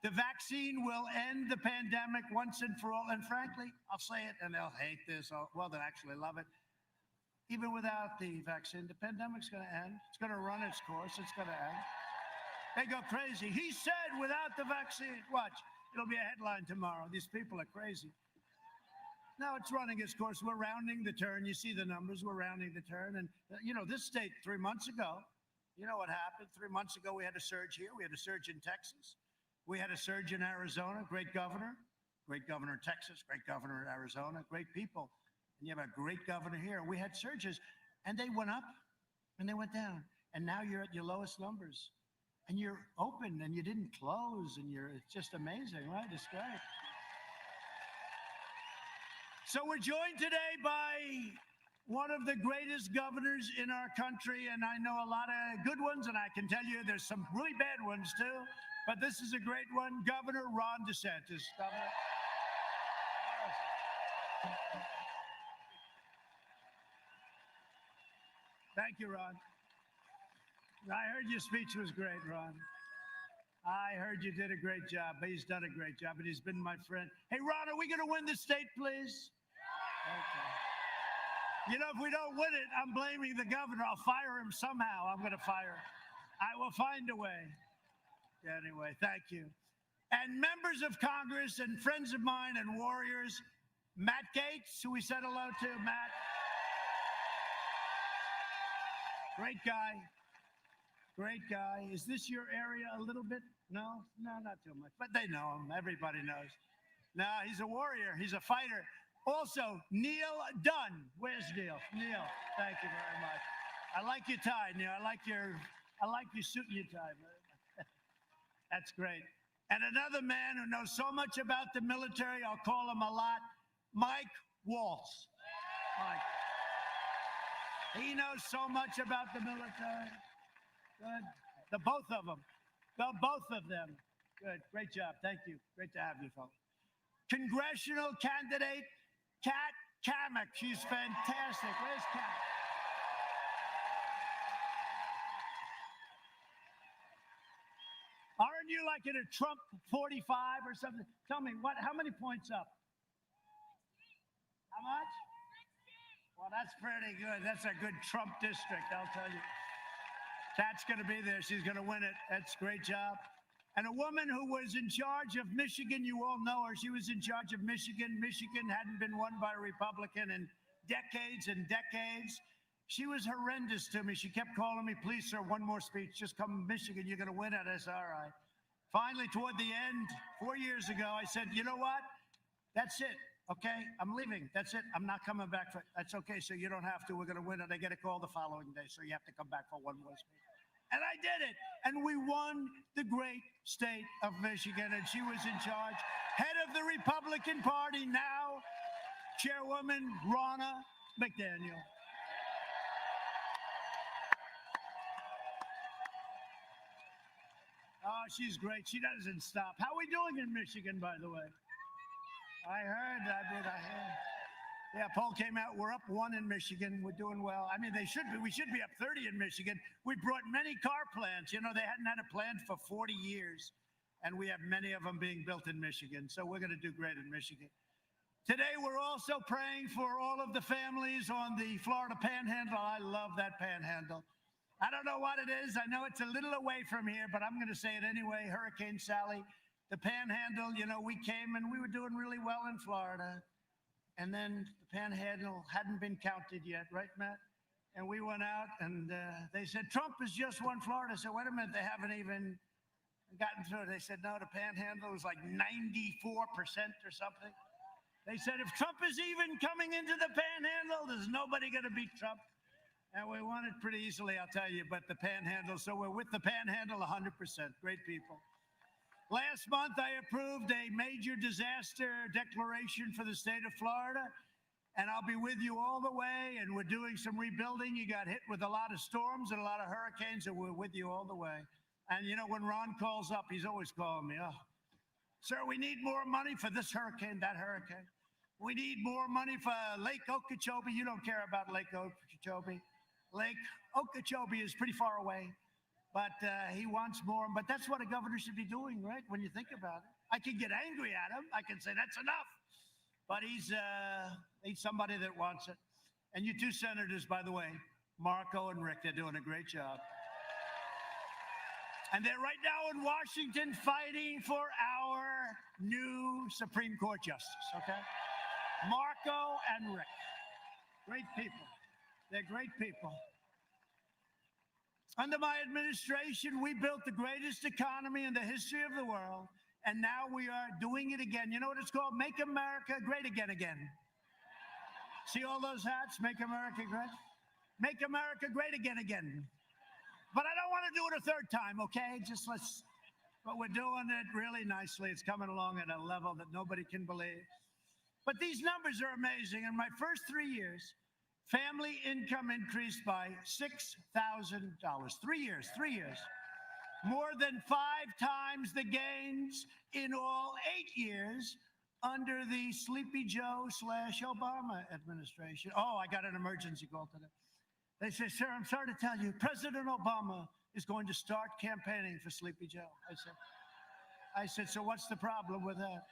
The vaccine will end the pandemic once and for all. And frankly, I'll say it, and they'll hate this. Well, they'll actually love it. Even without the vaccine, the pandemic's going to end. It's going to run its course. It's going to end. They go crazy. He said without the vaccine. Watch. It'll be a headline tomorrow. These people are crazy. Now it's running its course. We're rounding the turn. You see the numbers. We're rounding the turn. And, this state 3 months ago, you know what happened? 3 months ago, we had a surge here. We had a surge in Texas. We had a surge in Arizona. Great governor. Great governor in Texas, great governor in Arizona, great people. And you have a great governor here. We had surges, and they went up and they went down. And now you're at your lowest numbers. And you're open and you didn't close, and it's just amazing, right? It's great. So we're joined today by one of the greatest governors in our country, and I know a lot of good ones, and I can tell you there's some really bad ones too, but this is a great one, Governor Ron DeSantis. Governor. Thank you, Ron. I heard your speech was great, Ron. I heard you did a great job. He's done a great job, and he's been my friend. Hey, Ron, are we going to win the state, please? Okay. You know, if we don't win it, I'm blaming the governor. I'll fire him somehow. I'm going to fire him. I will find a way. Anyway, thank you. And members of Congress and friends of mine and warriors, Matt Gaetz, who we said hello to, Matt. Great guy. Great guy. Is this your area a little bit? No, not too much. But they know him. Everybody knows. No, he's a warrior. He's a fighter. Also, Neil Dunn. Where's Neil? Neil, thank you very much. I like your tie, Neil. I like your suit and your tie. That's great. And another man who knows so much about the military, I'll call him a lot, Mike Waltz. Mike. He knows so much about the military. Good. The both of them. The both of them. Good. Great job. Thank you. Great to have you, folks. Congressional candidate Kat Kamek. She's fantastic. Where's Kat? Aren't you like in a Trump 45 or something? Tell me, how many points up? How much? Well, that's pretty good. That's a good Trump district, I'll tell you. Kat's going to be there. She's going to win it. That's a great job. And a woman who was in charge of Michigan, you all know her. She was in charge of Michigan. Michigan hadn't been won by a Republican in decades and decades. She was horrendous to me. She kept calling me, please, sir, one more speech. Just come to Michigan. You're going to win it. I said, all right. Finally, toward the end, 4 years ago, I said, you know what? That's it. Okay, I'm leaving. That's it. I'm not coming back. That's okay, so you don't have to. We're going to win it. I get a call the following day, so you have to come back for one more speech. And I did it. And we won the great state of Michigan, and she was in charge. Head of the Republican Party, now Chairwoman Ronna McDaniel. Oh, she's great. She doesn't stop. How are we doing in Michigan, by the way? I heard. Yeah, poll came out. We're up 1 in Michigan. We're doing well. I mean, we should be up 30 in Michigan. We brought many car plants. You know, they hadn't had a plant for 40 years, and we have many of them being built in Michigan. So we're going to do great in Michigan. Today, we're also praying for all of the families on the Florida Panhandle. I love that Panhandle. I don't know what it is. I know it's a little away from here, but I'm going to say it anyway. Hurricane Sally, the Panhandle, you know, we came and we were doing really well in Florida. And then the Panhandle hadn't been counted yet, right, Matt? And we went out and they said, Trump has just won Florida. So wait a minute, they haven't even gotten through it. They said, no, the Panhandle was like 94% or something. They said, if Trump is even coming into the Panhandle, there's nobody going to beat Trump. And we won it pretty easily, I'll tell you, but the Panhandle, so we're with the Panhandle 100%. Great people. Last month, I approved a major disaster declaration for the state of Florida, and I'll be with you all the way, and we're doing some rebuilding. You got hit with a lot of storms and a lot of hurricanes, and we're with you all the way. And, you know, when Ron calls up, he's always calling me, oh, sir, we need more money for this hurricane, that hurricane. We need more money for Lake Okeechobee. You don't care about Lake Okeechobee. Lake Okeechobee is pretty far away. But he wants more. But that's what a governor should be doing, right? When you think about it. I can get angry at him. I can say that's enough. But he's somebody that wants it. And you two senators, by the way, Marco and Rick, they're doing a great job. And they're right now in Washington fighting for our new Supreme Court justice, okay? Marco and Rick. Great people. They're great people. Under my administration, we built the greatest economy in the history of the world, And now we are doing it again. You know what it's called? Make America Great Again again. See all those hats? Make America Great? Make America Great Again again. But I don't want to do it a third time, okay? But we're doing it really nicely. It's coming along at a level that nobody can believe. But these numbers are amazing. In my first 3 years, family income increased by $6,000. 3 years. More than 5 times the gains in all 8 years under the Sleepy Joe / Obama administration. Oh, I got an emergency call today. They say, sir, I'm sorry to tell you, President Obama is going to start campaigning for Sleepy Joe. I said, so what's the problem with that?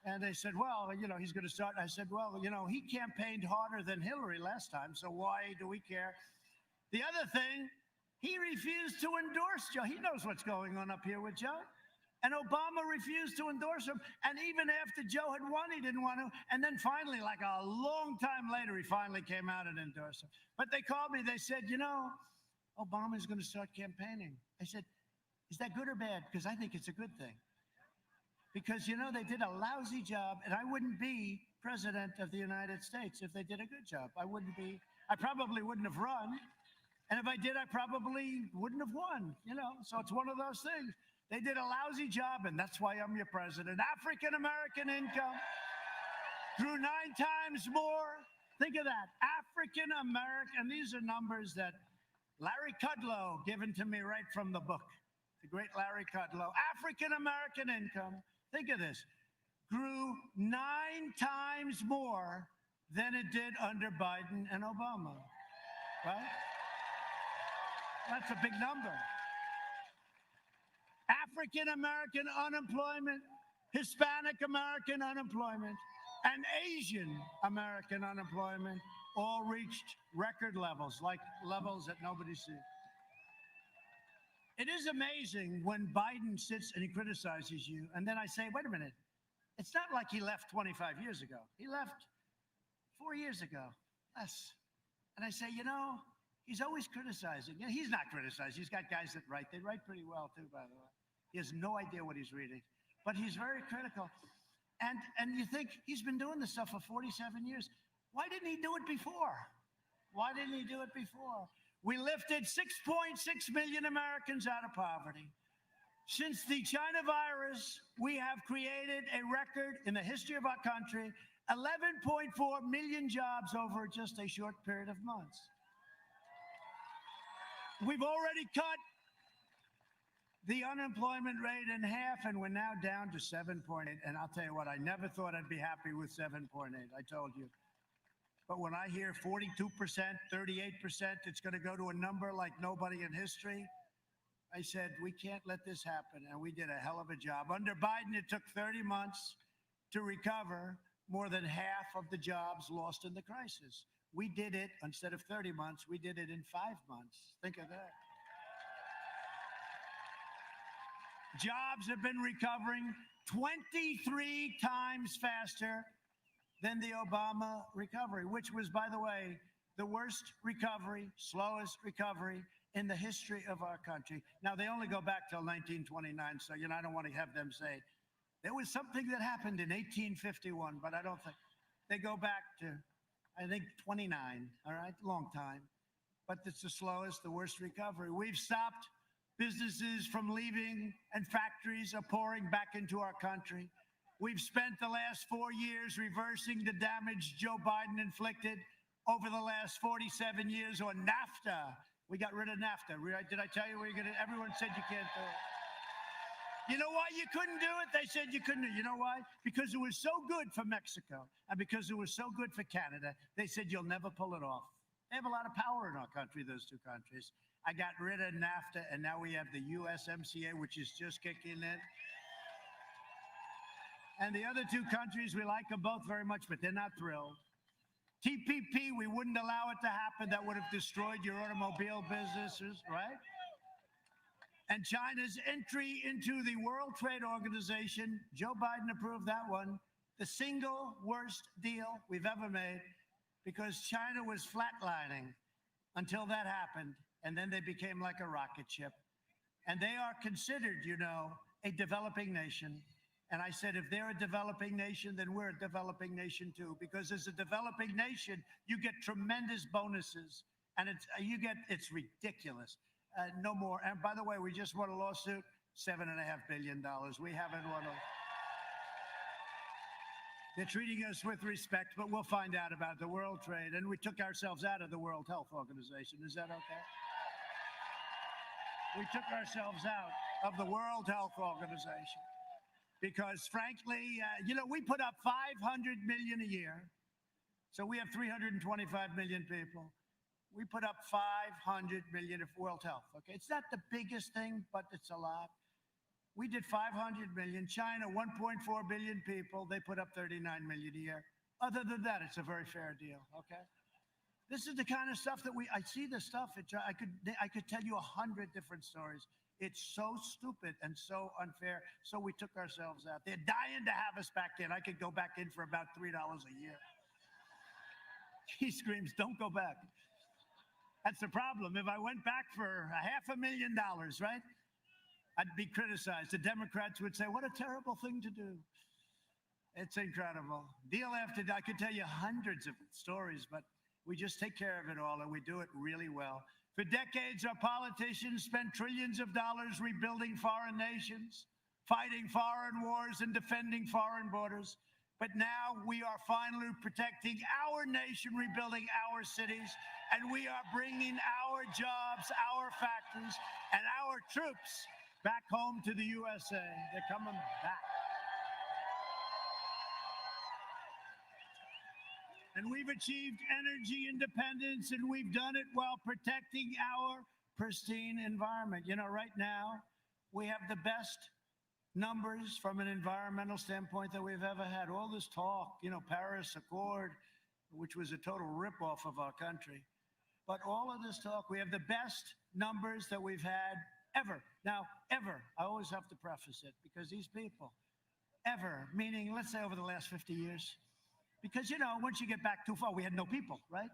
And they said, well, he's going to start. I said, well, he campaigned harder than Hillary last time, so why do we care? The other thing, he refused to endorse Joe. He knows what's going on up here with Joe. And Obama refused to endorse him. And even after Joe had won, he didn't want to. And then finally, like a long time later, he finally came out and endorsed him. But they called me. They said, Obama's going to start campaigning. I said, is that good or bad? Because I think it's a good thing. Because, they did a lousy job. And I wouldn't be president of the United States if they did a good job. I probably wouldn't have run. And if I did, I probably wouldn't have won, So it's one of those things. They did a lousy job, and that's why I'm your president. African-American income grew 9 times more. Think of that. African-American, these are numbers that Larry Kudlow given to me right from the book. The great Larry Kudlow. African-American income, think of this, grew 9 times more than it did under Biden and Obama, right? That's a big number. African American unemployment, Hispanic American unemployment, and Asian American unemployment all reached record levels, like levels that nobody's seen. It is amazing when Biden sits and he criticizes you, and then I say, wait a minute, it's not like he left 25 years ago. He left 4 years ago, less. And I say, he's always criticizing. He's not criticizing. He's got guys that write. They write pretty well, too, by the way. He has no idea what he's reading, but he's very critical. And you think he's been doing this stuff for 47 years. Why didn't he do it before? We lifted 6.6 million Americans out of poverty. Since the China virus, we have created a record in the history of our country, 11.4 million jobs over just a short period of months. We've already cut the unemployment rate in half, and we're now down to 7.8. And I'll tell you what, I never thought I'd be happy with 7.8. I told you. But when I hear 42%, 38%, it's going to go to a number like nobody in history, I said, we can't let this happen. And we did a hell of a job. Under Biden, it took 30 months to recover more than half of the jobs lost in the crisis. We did it, instead of 30 months, we did it in 5 months. Think of that. Jobs have been recovering 23 times faster than the Obama recovery, which was, by the way, the worst recovery, slowest recovery in the history of our country. Now, they only go back till 1929, so, I don't want to have them say, there was something that happened in 1851, but I don't think. They go back to, I think, 29, all right? Long time. But it's the slowest, the worst recovery. We've stopped businesses from leaving and factories are pouring back into our country. We've spent the last 4 years reversing the damage Joe Biden inflicted over the last 47 years on NAFTA. We got rid of NAFTA. Did I tell you everyone said you can't do it. You know why you couldn't do it? They said you couldn't do it. You know why? Because it was so good for Mexico and because it was so good for Canada, they said you'll never pull it off. They have a lot of power in our country, those two countries. I got rid of NAFTA, and now we have the USMCA, which is just kicking in. And the other two countries, we like them both very much, but they're not thrilled. TPP, we wouldn't allow it to happen. That would have destroyed your automobile businesses, right? And China's entry into the World Trade Organization, Joe Biden approved that one, the single worst deal we've ever made, because China was flatlining until that happened, and then they became like a rocket ship. And they are considered, a developing nation. And I said, if they're a developing nation, then we're a developing nation too. Because as a developing nation, you get tremendous bonuses. And it's ridiculous. No more. And by the way, we just won a lawsuit, $7.5 billion. We haven't won a... They're treating us with respect, but we'll find out about the World Trade. And we took ourselves out of the World Health Organization. Is that okay? We took ourselves out of the World Health Organization because, frankly, we put up 500 million a year. So we have 325 million people. We put up 500 million of World Health. Okay, it's not the biggest thing, but it's a lot. We did 500 million. China, 1.4 billion people. They put up 39 million a year. Other than that, it's a very fair deal. Okay. This is the kind of stuff that I see this stuff. I could tell you 100 different stories. It's so stupid and so unfair. So we took ourselves out. They're dying to have us back in. I could go back in for about $3 a year. He screams, don't go back. That's the problem. If I went back for $500,000, right? I'd be criticized. The Democrats would say, what a terrible thing to do. It's incredible. Deal after deal. I could tell you hundreds of stories, but we just take care of it all, and we do it really well. For decades, our politicians spent trillions of dollars rebuilding foreign nations, fighting foreign wars, and defending foreign borders. But now we are finally protecting our nation, rebuilding our cities, and we are bringing our jobs, our factories, and our troops back home to the USA. They're coming back. And we've achieved energy independence, and we've done it while protecting our pristine environment. Right now, we have the best numbers from an environmental standpoint that we've ever had. All this talk, Paris Accord, which was a total ripoff of our country. But all of this talk, we have the best numbers that we've had ever. Now, ever, I always have to preface it, because these people, ever, meaning, let's say over the last 50 years, because, once you get back too far, we had no people, right?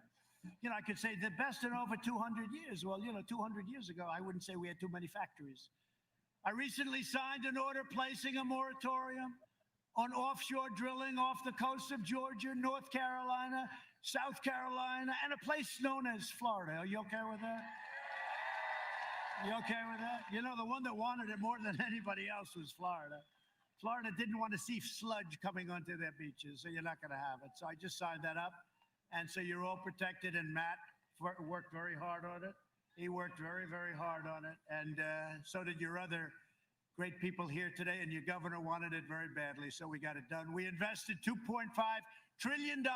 I could say the best in over 200 years. Well, 200 years ago, I wouldn't say we had too many factories. I recently signed an order placing a moratorium on offshore drilling off the coast of Georgia, North Carolina, South Carolina, and a place known as Florida. Are you okay with that? You okay with that? The one that wanted it more than anybody else was Florida. Florida didn't want to see sludge coming onto their beaches, so you're not going to have it. So I just signed that up. And so you're all protected, and Matt worked very hard on it. He worked very, very hard on it. And so did your other great people here today, and your governor wanted it very badly, so we got it done. We invested $2.5 trillion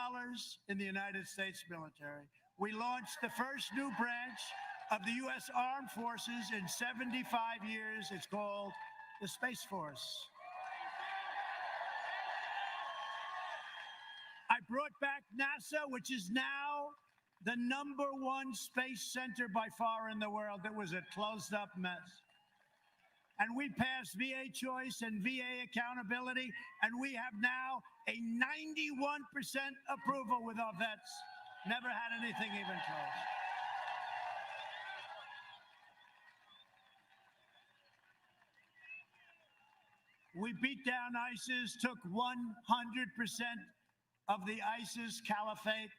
in the United States military. We launched the first new branch of the U.S. Armed Forces in 75 years. It's called the Space Force. I brought back NASA, which is now the #1 space center by far in the world. It was a closed-up mess. And we passed VA choice and VA accountability, and we have now a 91% approval with our vets. Never had anything even close. We beat down ISIS, took 100% of the ISIS caliphate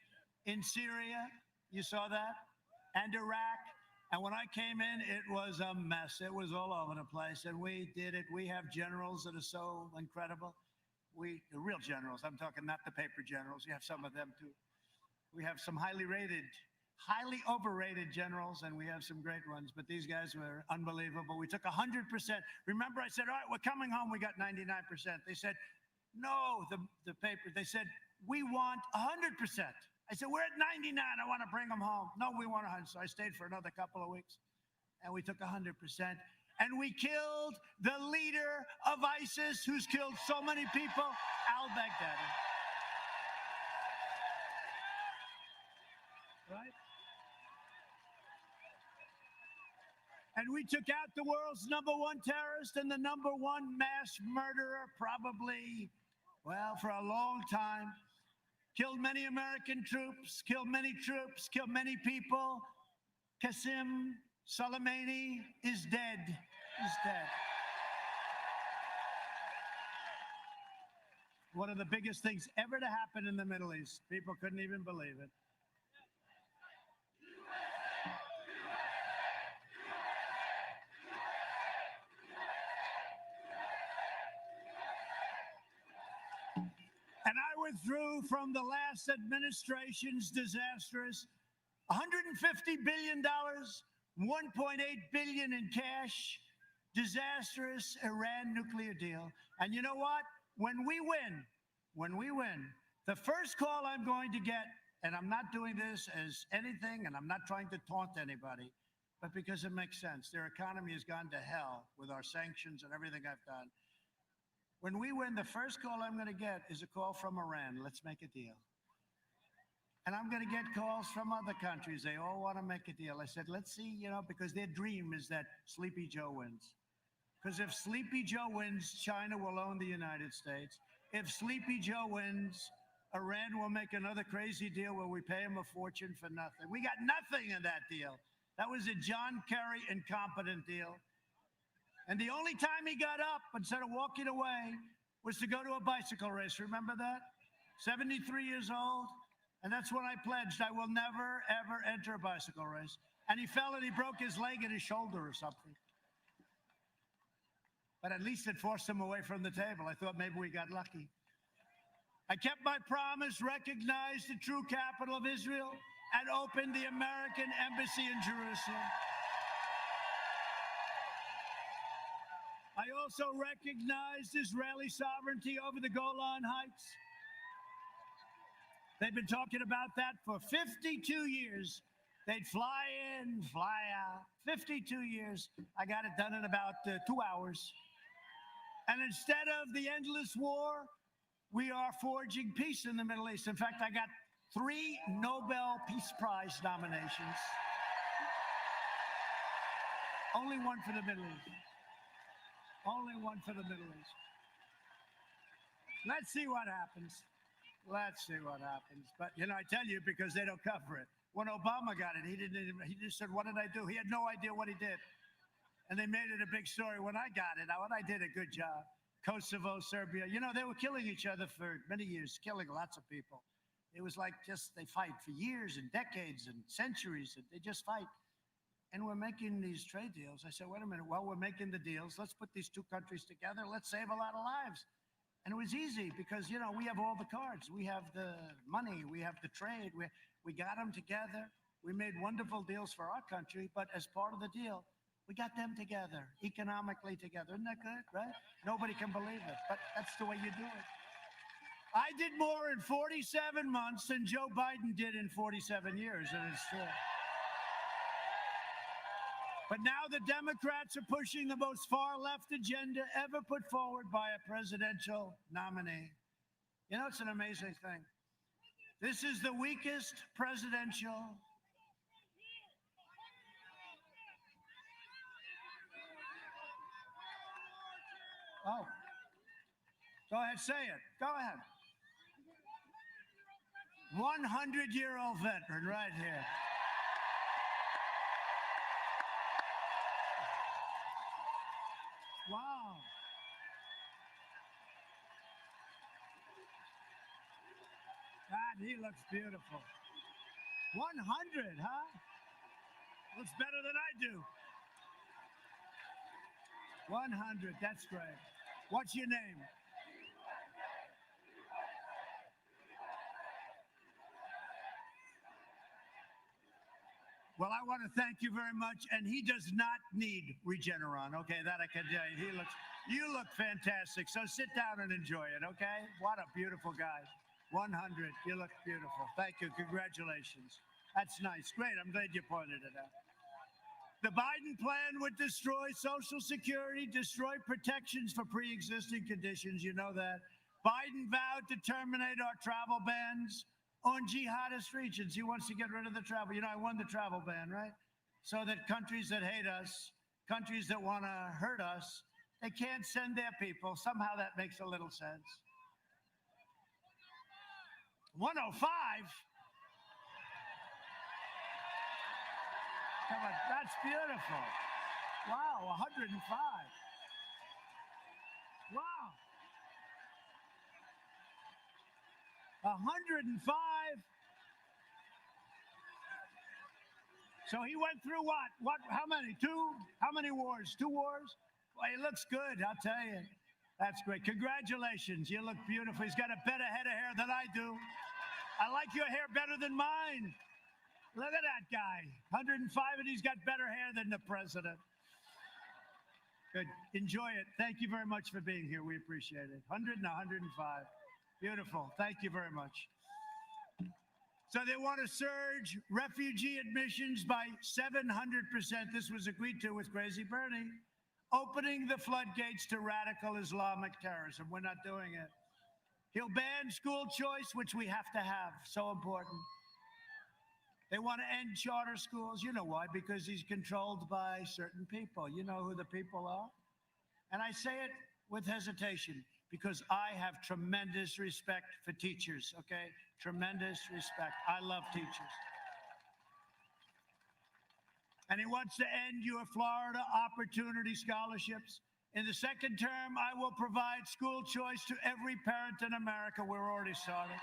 in Syria. You saw that? And Iraq. And when I came in, it was a mess. It was all over the place. And we did it. We have generals that are so incredible. The real generals. I'm talking not the paper generals. You have some of them too. We have some highly overrated generals, and we have some great ones. But these guys were unbelievable. We took 100%. Remember, I said, all right, we're coming home. We got 99%. They said, no, the paper. They said, we want 100%. I said, we're at 99. I want to bring them home. No, we want 100. So I stayed for another couple of weeks, and we took 100%. And we killed the leader of ISIS, who's killed so many people, al-Baghdadi. Right? And we took out the world's #1 terrorist and the #1 mass murderer, probably, well, for a long time. Killed many American troops, killed many people. Qasem Soleimani is dead. He's dead. one of the biggest things ever to happen in the Middle East. People couldn't even believe it. And I withdrew from the last administration's disastrous $150 billion, $1.8 billion in cash, disastrous Iran nuclear deal. And you know what? When we win, the first call I'm going to get, and I'm not doing this as anything, and I'm not trying to taunt anybody, but because it makes sense. Their economy has gone to hell with our sanctions and everything I've done. When we win, the first call I'm going to get is a call from Iran. Let's make a deal. And I'm going to get calls from other countries. They all want to make a deal. I said, let's see, because their dream is that Sleepy Joe wins. Because if Sleepy Joe wins, China will own the United States. If Sleepy Joe wins, Iran will make another crazy deal where we pay him a fortune for nothing. We got nothing in that deal. That was a John Kerry incompetent deal. And the only time he got up, instead of walking away, was to go to a bicycle race. Remember that? 73 years old. And that's when I pledged I will never, ever enter a bicycle race. And he fell and he broke his leg and his shoulder or something. But at least it forced him away from the table. I thought maybe we got lucky. I kept my promise, recognized the true capital of Israel, and opened the American embassy in Jerusalem. I also recognized Israeli sovereignty over the Golan Heights. They've been talking about that for 52 years. They'd fly in, fly out. 52 years. I got it done in about 2 hours. And instead of the endless war, we are forging peace in the Middle East. In fact, I got 3 Nobel Peace Prize nominations. Only one for the Middle East. Only one for the Middle East. Let's see what happens. Let's see what happens. But, I tell you, because they don't cover it. When Obama got it, he just said, what did I do? He had no idea what he did. And they made it a big story. When I got it, I did a good job. Kosovo, Serbia, they were killing each other for many years, killing lots of people. It was like they fight for years and decades and centuries, and they just fight. And we're making these trade deals. I said, wait a minute, well, we're making the deals. Let's put these 2 countries together. Let's save a lot of lives. And it was easy because, we have all the cards. We have the money. We have the trade. We got them together. We made wonderful deals for our country. But as part of the deal, we got them together, economically together. Isn't that good, right? Nobody can believe it, but that's the way you do it. I did more in 47 months than Joe Biden did in 47 years, and it's true. But now the Democrats are pushing the most far-left agenda ever put forward by a presidential nominee. It's an amazing thing. This is the weakest presidential. Oh, go ahead, say it. Go ahead. 100-year-old veteran right here. Wow. God, he looks beautiful. 100, huh? Looks better than I do. 100, that's great. What's your name? Well, I want to thank you very much. And he does not need Regeneron. Okay, that I can tell you. You look fantastic. So sit down and enjoy it, okay? What a beautiful guy. 100, you look beautiful. Thank you, congratulations. That's nice, great, I'm glad you pointed it out. The Biden plan would destroy Social Security, destroy protections for pre-existing conditions, you know that. Biden vowed to terminate our travel bans on jihadist regions. He wants to get rid of the travel. I won the travel ban, right? So that countries that hate us, countries that want to hurt us, they can't send their people. Somehow that makes a little sense. 105? Come on, that's beautiful. Wow, 105. Wow. 105. So he went through what? How many? How many wars? 2 wars? Well, he looks good, I'll tell you. That's great. Congratulations. You look beautiful. He's got a better head of hair than I do. I like your hair better than mine. Look at that guy. 105, and he's got better hair than the president. Good. Enjoy it. Thank you very much for being here. We appreciate it. 100 and 105. Beautiful. Thank you very much. So they want to surge refugee admissions by 700%. This was agreed to with Crazy Bernie. Opening the floodgates to radical Islamic terrorism. We're not doing it. He'll ban school choice, which we have to have. So important. They want to end charter schools. You know why? Because he's controlled by certain people. You know who the people are? And I say it with hesitation because I have tremendous respect for teachers, okay? Tremendous respect. I love teachers. And he wants to end your Florida Opportunity Scholarships. In the second term, I will provide school choice to every parent in America. We're already starting.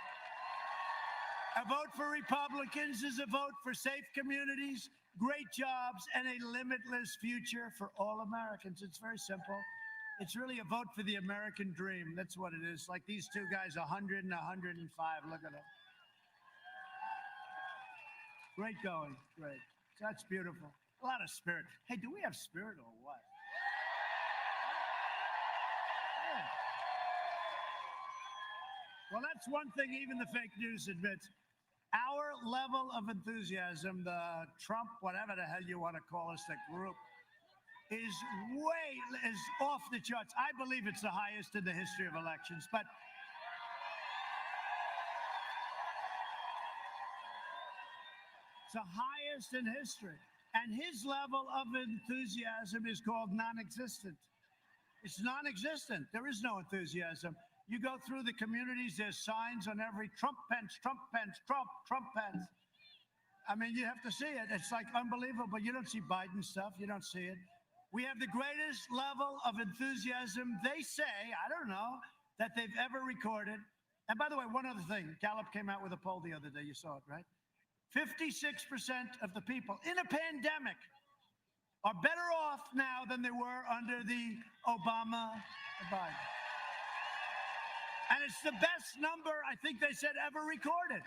A vote for Republicans is a vote for safe communities, great jobs, and a limitless future for all Americans. It's very simple. It's really a vote for the American dream. That's what it is. Like these two guys, 100 and 105. Look at them. Great going. Great. That's beautiful. A lot of spirit. Hey, do we have spirit or what? Yeah. Well, that's one thing even the fake news admits. Our level of enthusiasm, the Trump, whatever the hell you want to call us, the group, is off the charts. I believe it's the highest in the history of elections, but it's the highest in history. And his level of enthusiasm is called non-existent. It's non-existent. There is no enthusiasm. You go through the communities, there's signs on every Trump Pence, Trump Pence, Trump Pence. I mean, you have to see it. It's like unbelievable. You don't see Biden stuff. You don't see it. We have the greatest level of enthusiasm, they say, I don't know, that they've ever recorded. And by the way, one other thing. Gallup came out with a poll the other day. You saw it, right? 56% of the people in a pandemic are better off now than they were under the Obama-Biden. And it's the best number, I think they said, ever recorded.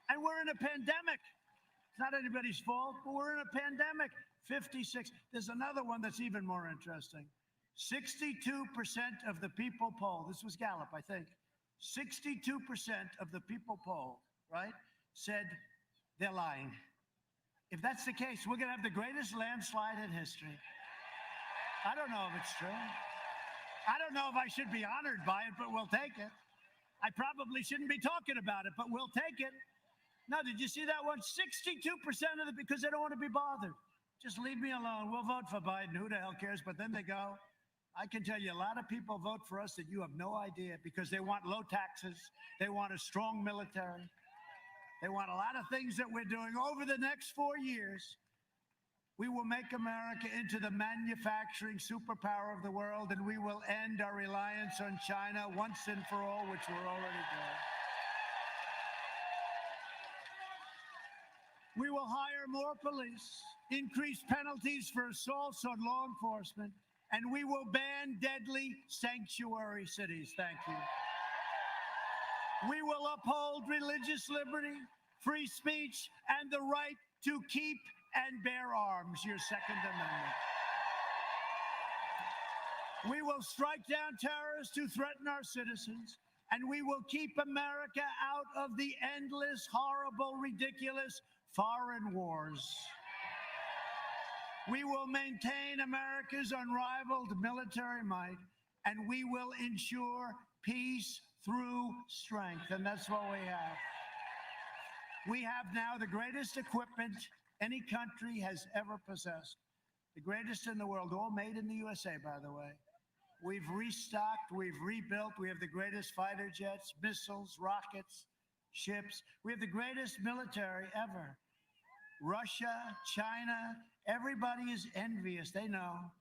And we're in a pandemic. It's not anybody's fault, but we're in a pandemic. 56. There's another one that's even more interesting. 62% of the people polled, this was Gallup, I think. 62% of the people polled, right, said they're lying. If that's the case, we're going to have the greatest landslide in history. I don't know if it's true. I don't know if I should be honored by it, but we'll take it. I probably shouldn't be talking about it, but we'll take it. No, did you see that one? 62% of the, because they don't want to be bothered. Just leave me alone. We'll vote for Biden. Who the hell cares? But then they go, I can tell you a lot of people vote for us that you have no idea because they want low taxes. They want a strong military. They want a lot of things that we're doing over the next 4 years. We will make America into the manufacturing superpower of the world, and we will end our reliance on China once and for all, which we're already doing. We will hire more police, increase penalties for assaults on law enforcement, and we will ban deadly sanctuary cities. Thank you. We will uphold religious liberty, free speech, and the right to keep and bear arms, your Second Amendment. We will strike down terrorists who threaten our citizens, and we will keep America out of the endless, horrible, ridiculous foreign wars. We will maintain America's unrivaled military might, and we will ensure peace through strength, and that's what we have. We have now the greatest equipment any country has ever possessed, the greatest in the world, all made in the USA, by the way. We've restocked, we've rebuilt, we have the greatest fighter jets, missiles, rockets, ships. We have the greatest military ever. Russia, China, everybody is envious. They know.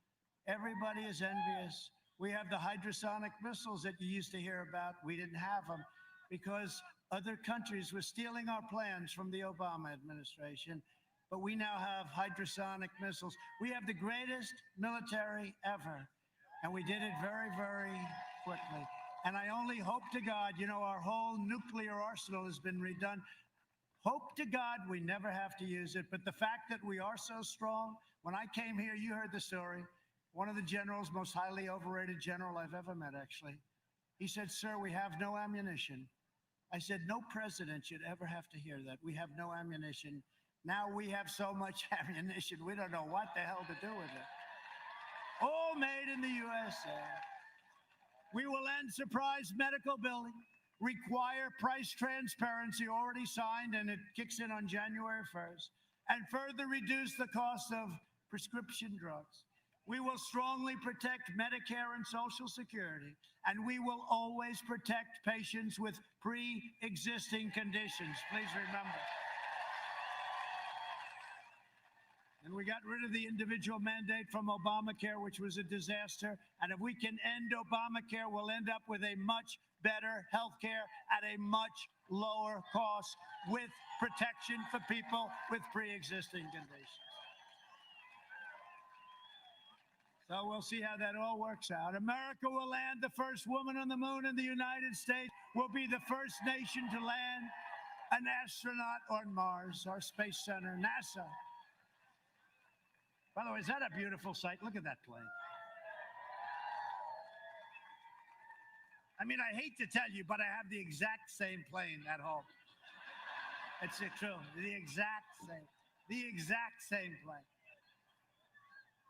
Everybody is envious. We have the hypersonic missiles that you used to hear about. We didn't have them because Other countries were stealing our plans from the Obama administration, but we now have hypersonic missiles. We have the greatest military ever, and we did it very, very quickly. And I only hope to God, you know, our whole nuclear arsenal has been redone. Hope to God we never have to use it. But the fact that we are so strong, when I came here, you heard the story. One of the generals, most highly overrated general I've ever met, actually. He said, "Sir, we have no ammunition." I said, "No president should ever have to hear that. We have no ammunition." Now we have so much ammunition, we don't know what the hell to do with it. All made in the USA. We will end surprise medical billing, require price transparency, already signed, and it kicks in on January 1st, and further reduce the cost of prescription drugs. We will strongly protect Medicare and Social Security, and we will always protect patients with pre-existing conditions. Please remember. And we got rid of the individual mandate from Obamacare, which was a disaster. And if we can end Obamacare, we'll end up with a much better health care at a much lower cost with protection for people with pre-existing conditions. So we'll see how that all works out. America will land the first woman on the moon, and the United States will be the first nation to land an astronaut on Mars, our space center, NASA. By the way, is that a beautiful sight? Look at that plane. I mean, I hate to tell you, but I have the exact same plane at home. It's true. The exact same plane.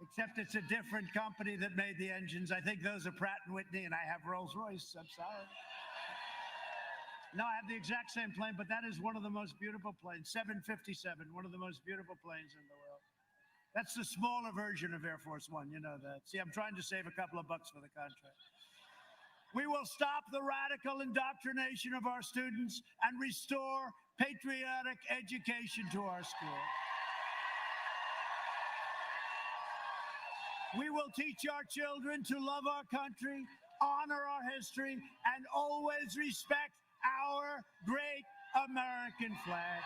Except it's a different company that made the engines. I think those are Pratt & Whitney, and I have Rolls-Royce. I'm sorry. No, I have the exact same plane, but that is one of the most beautiful planes. 757, one of the most beautiful planes in the world. That's the smaller version of Air Force One. You know that. See, I'm trying to save a couple of bucks for the contract. We will stop the radical indoctrination of our students and restore patriotic education to our schools. We will teach our children to love our country, honor our history, and always respect our great American flag.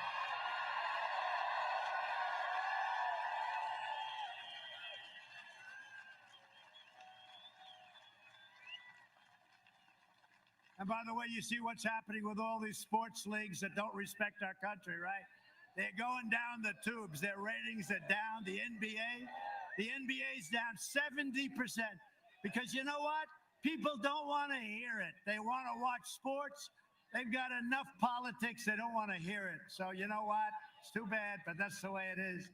And by the way, you see what's happening with all these sports leagues that don't respect our country, right? They're going down the tubes. Their ratings are down. The NBA's down 70%. Because you know what? People don't want to hear it. They want to watch sports. They've got enough politics. They don't want to hear it. So you know what? It's too bad, but that's the way it is.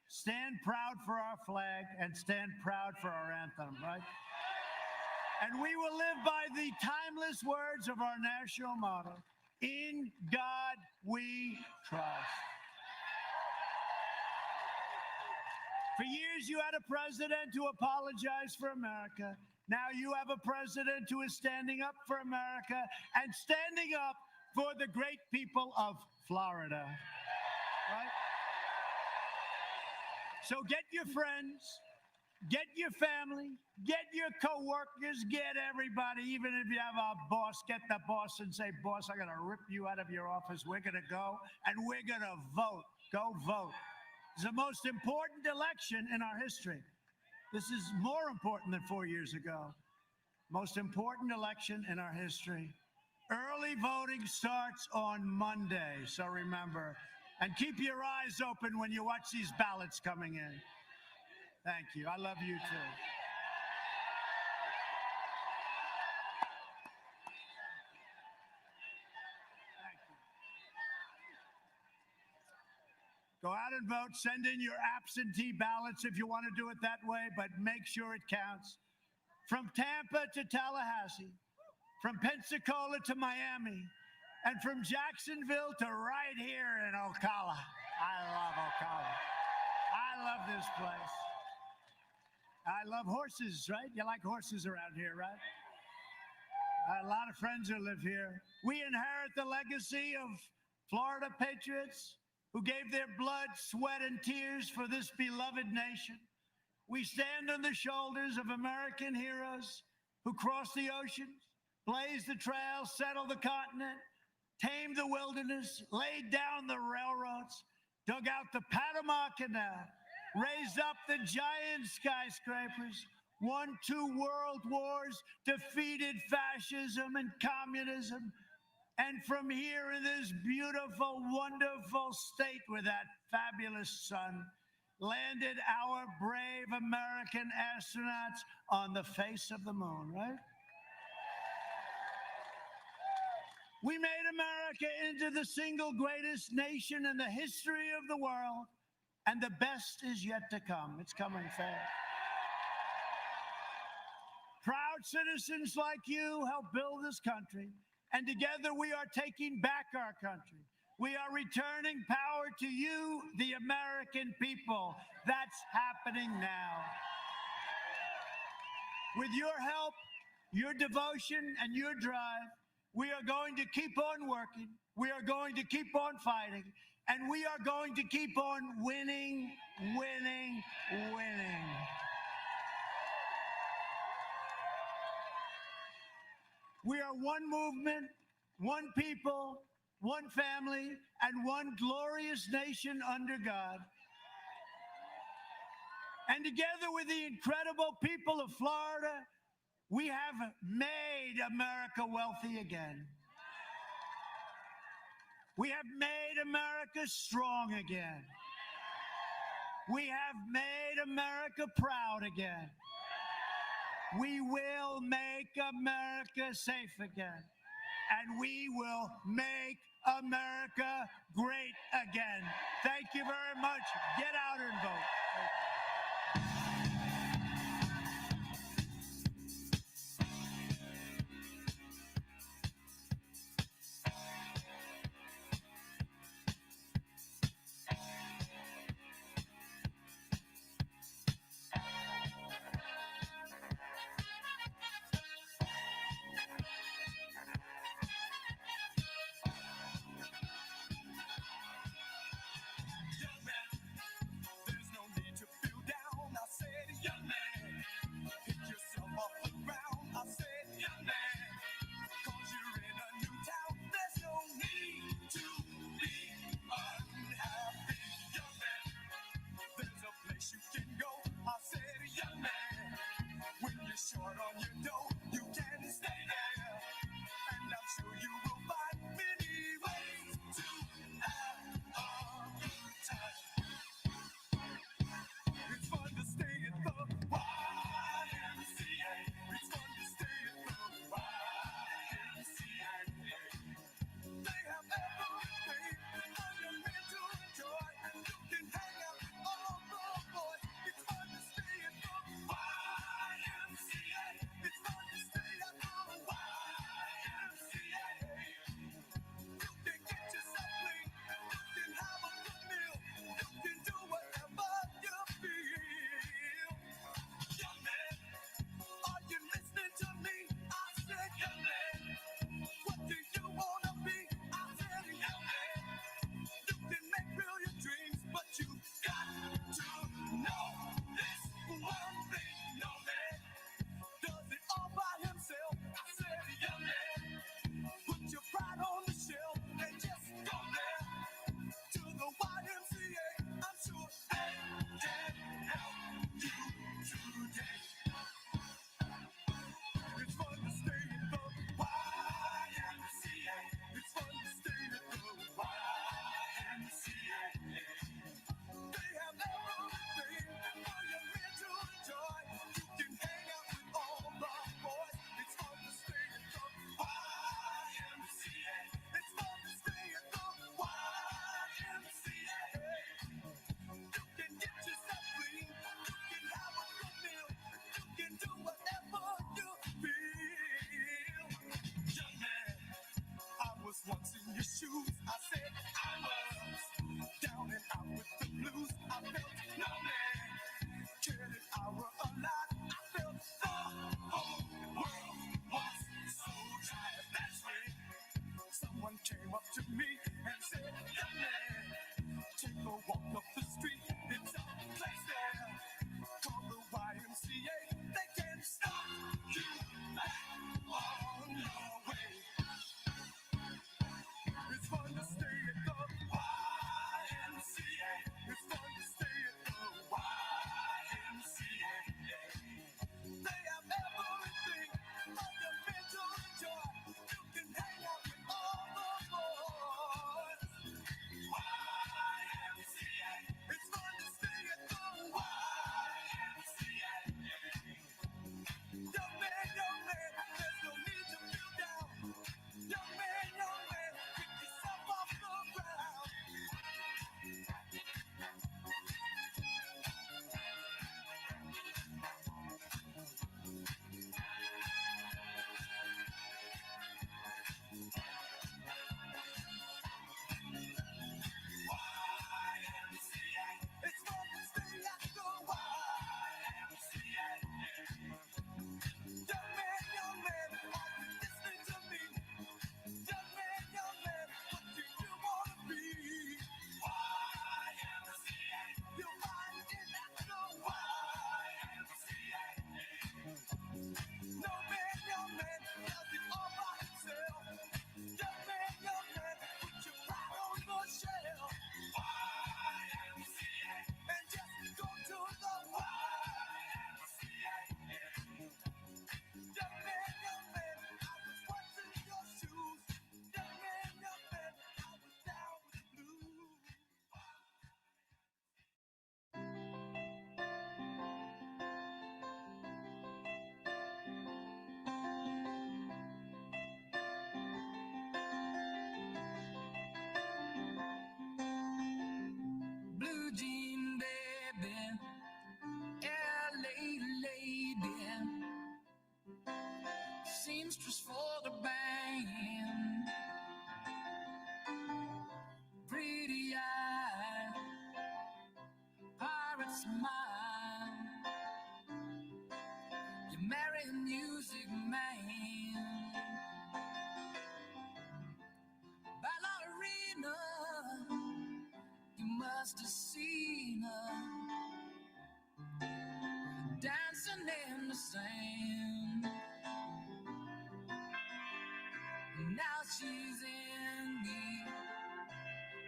Stand proud for our flag and stand proud for our anthem, right? And we will live by the timeless words of our national motto, "In God we trust." For years, you had a president who apologized for America. Now you have a president who is standing up for America and standing up for the great people of Florida. Right? So get your friends, get your family, get your coworkers, get everybody. Even if you have a boss, get the boss and say, "Boss, I'm going to rip you out of your office. We're going to go and we're going to vote. Go vote." It's the most important election in our history. This is more important than 4 years ago. Most important election in our history. Early voting starts on Monday, so remember. And keep your eyes open when you watch these ballots coming in. Thank you. I love you too. Thank you. Go out and vote. Send in your absentee ballots if you want to do it that way, but make sure it counts. From Tampa to Tallahassee, from Pensacola to Miami, and from Jacksonville to right here in Ocala. I love Ocala. I love this place. I love horses, right? You like horses around here, right? A lot of friends who live here. We inherit the legacy of Florida patriots who gave their blood, sweat, and tears for this beloved nation. We stand on the shoulders of American heroes who crossed the oceans, blazed the trail, settled the continent, tamed the wilderness, laid down the railroads, dug out the Panama Canal, raised up the giant skyscrapers, won 2 world wars, defeated fascism and communism. And from here in this beautiful, wonderful state with that fabulous sun, landed our brave American astronauts on the face of the moon, right? We made America into the single greatest nation in the history of the world, and the best is yet to come. It's coming fast. Proud citizens like you help build this country, and together we are taking back our country. We are returning power to you, the American people. That's happening now. With your help, your devotion, and your drive, we are going to keep on working. We are going to keep on fighting. And we are going to keep on winning, winning, winning. We are one movement, one people, one family, and one glorious nation under God. And together with the incredible people of Florida, we have made America wealthy again. We have made America strong again. We have made America proud again. We will make America safe again. And we will make America great again. Thank you very much. Get out and vote. Young man, there's no need to seamstress for the band, pretty-eyed pirate smile. You marry a music man, ballerina. You must have seen her dancing in the sand. Now she's in me,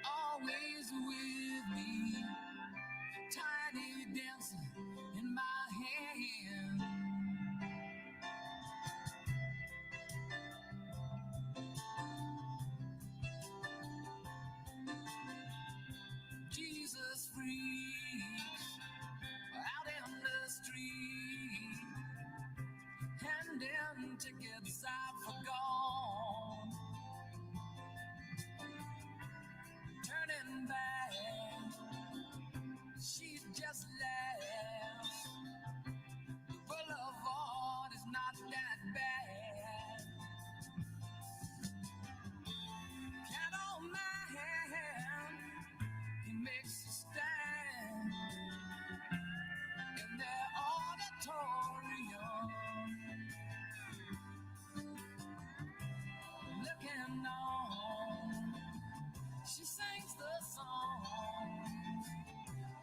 always with me, tiny dancing in my hand. Jesus freaks out in the street, handing tickets out for gone, turning back. She just laughs. The boulevard is not that bad. Cat on my hand, he makes a stand in their auditorium, looking on. She sings the song,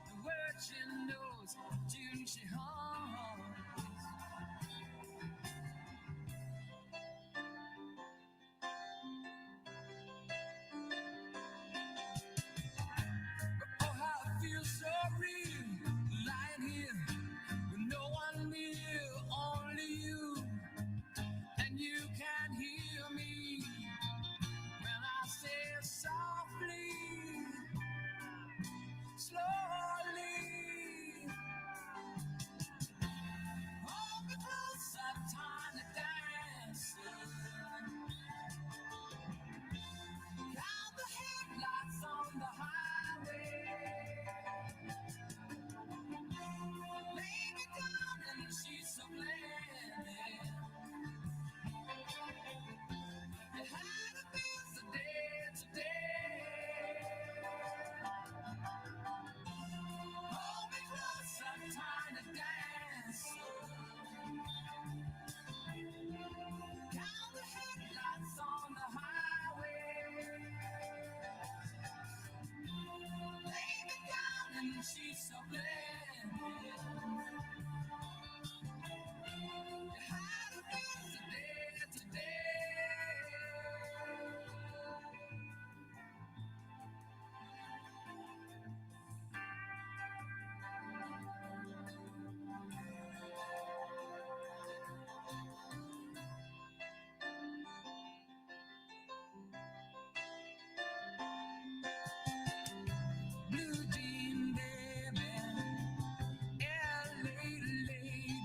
the words she knows, tune she hums. Oh, how I feel so real, lying here with no one near, only you, and you can hear me when I say softly, slowly. Hold me closer, tiny dancer. Count the headlights on the highway. Lay me down in the sheets of linen. You had a busy day today. Hold me closer, tiny dancer. Count the headlights on the highway. Lay me down in the sheets of linen. You had a busy day today. Blue jean baby, LA lady,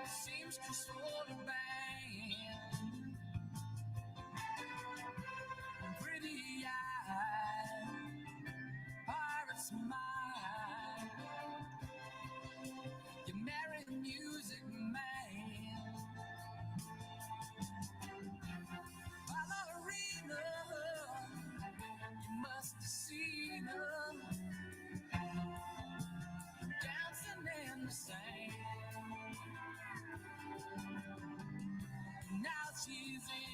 seamstress for the band, pretty-eyed pirate smile. You marry a music man, ballerina. You must have seen her dancing in the sand. Now she's in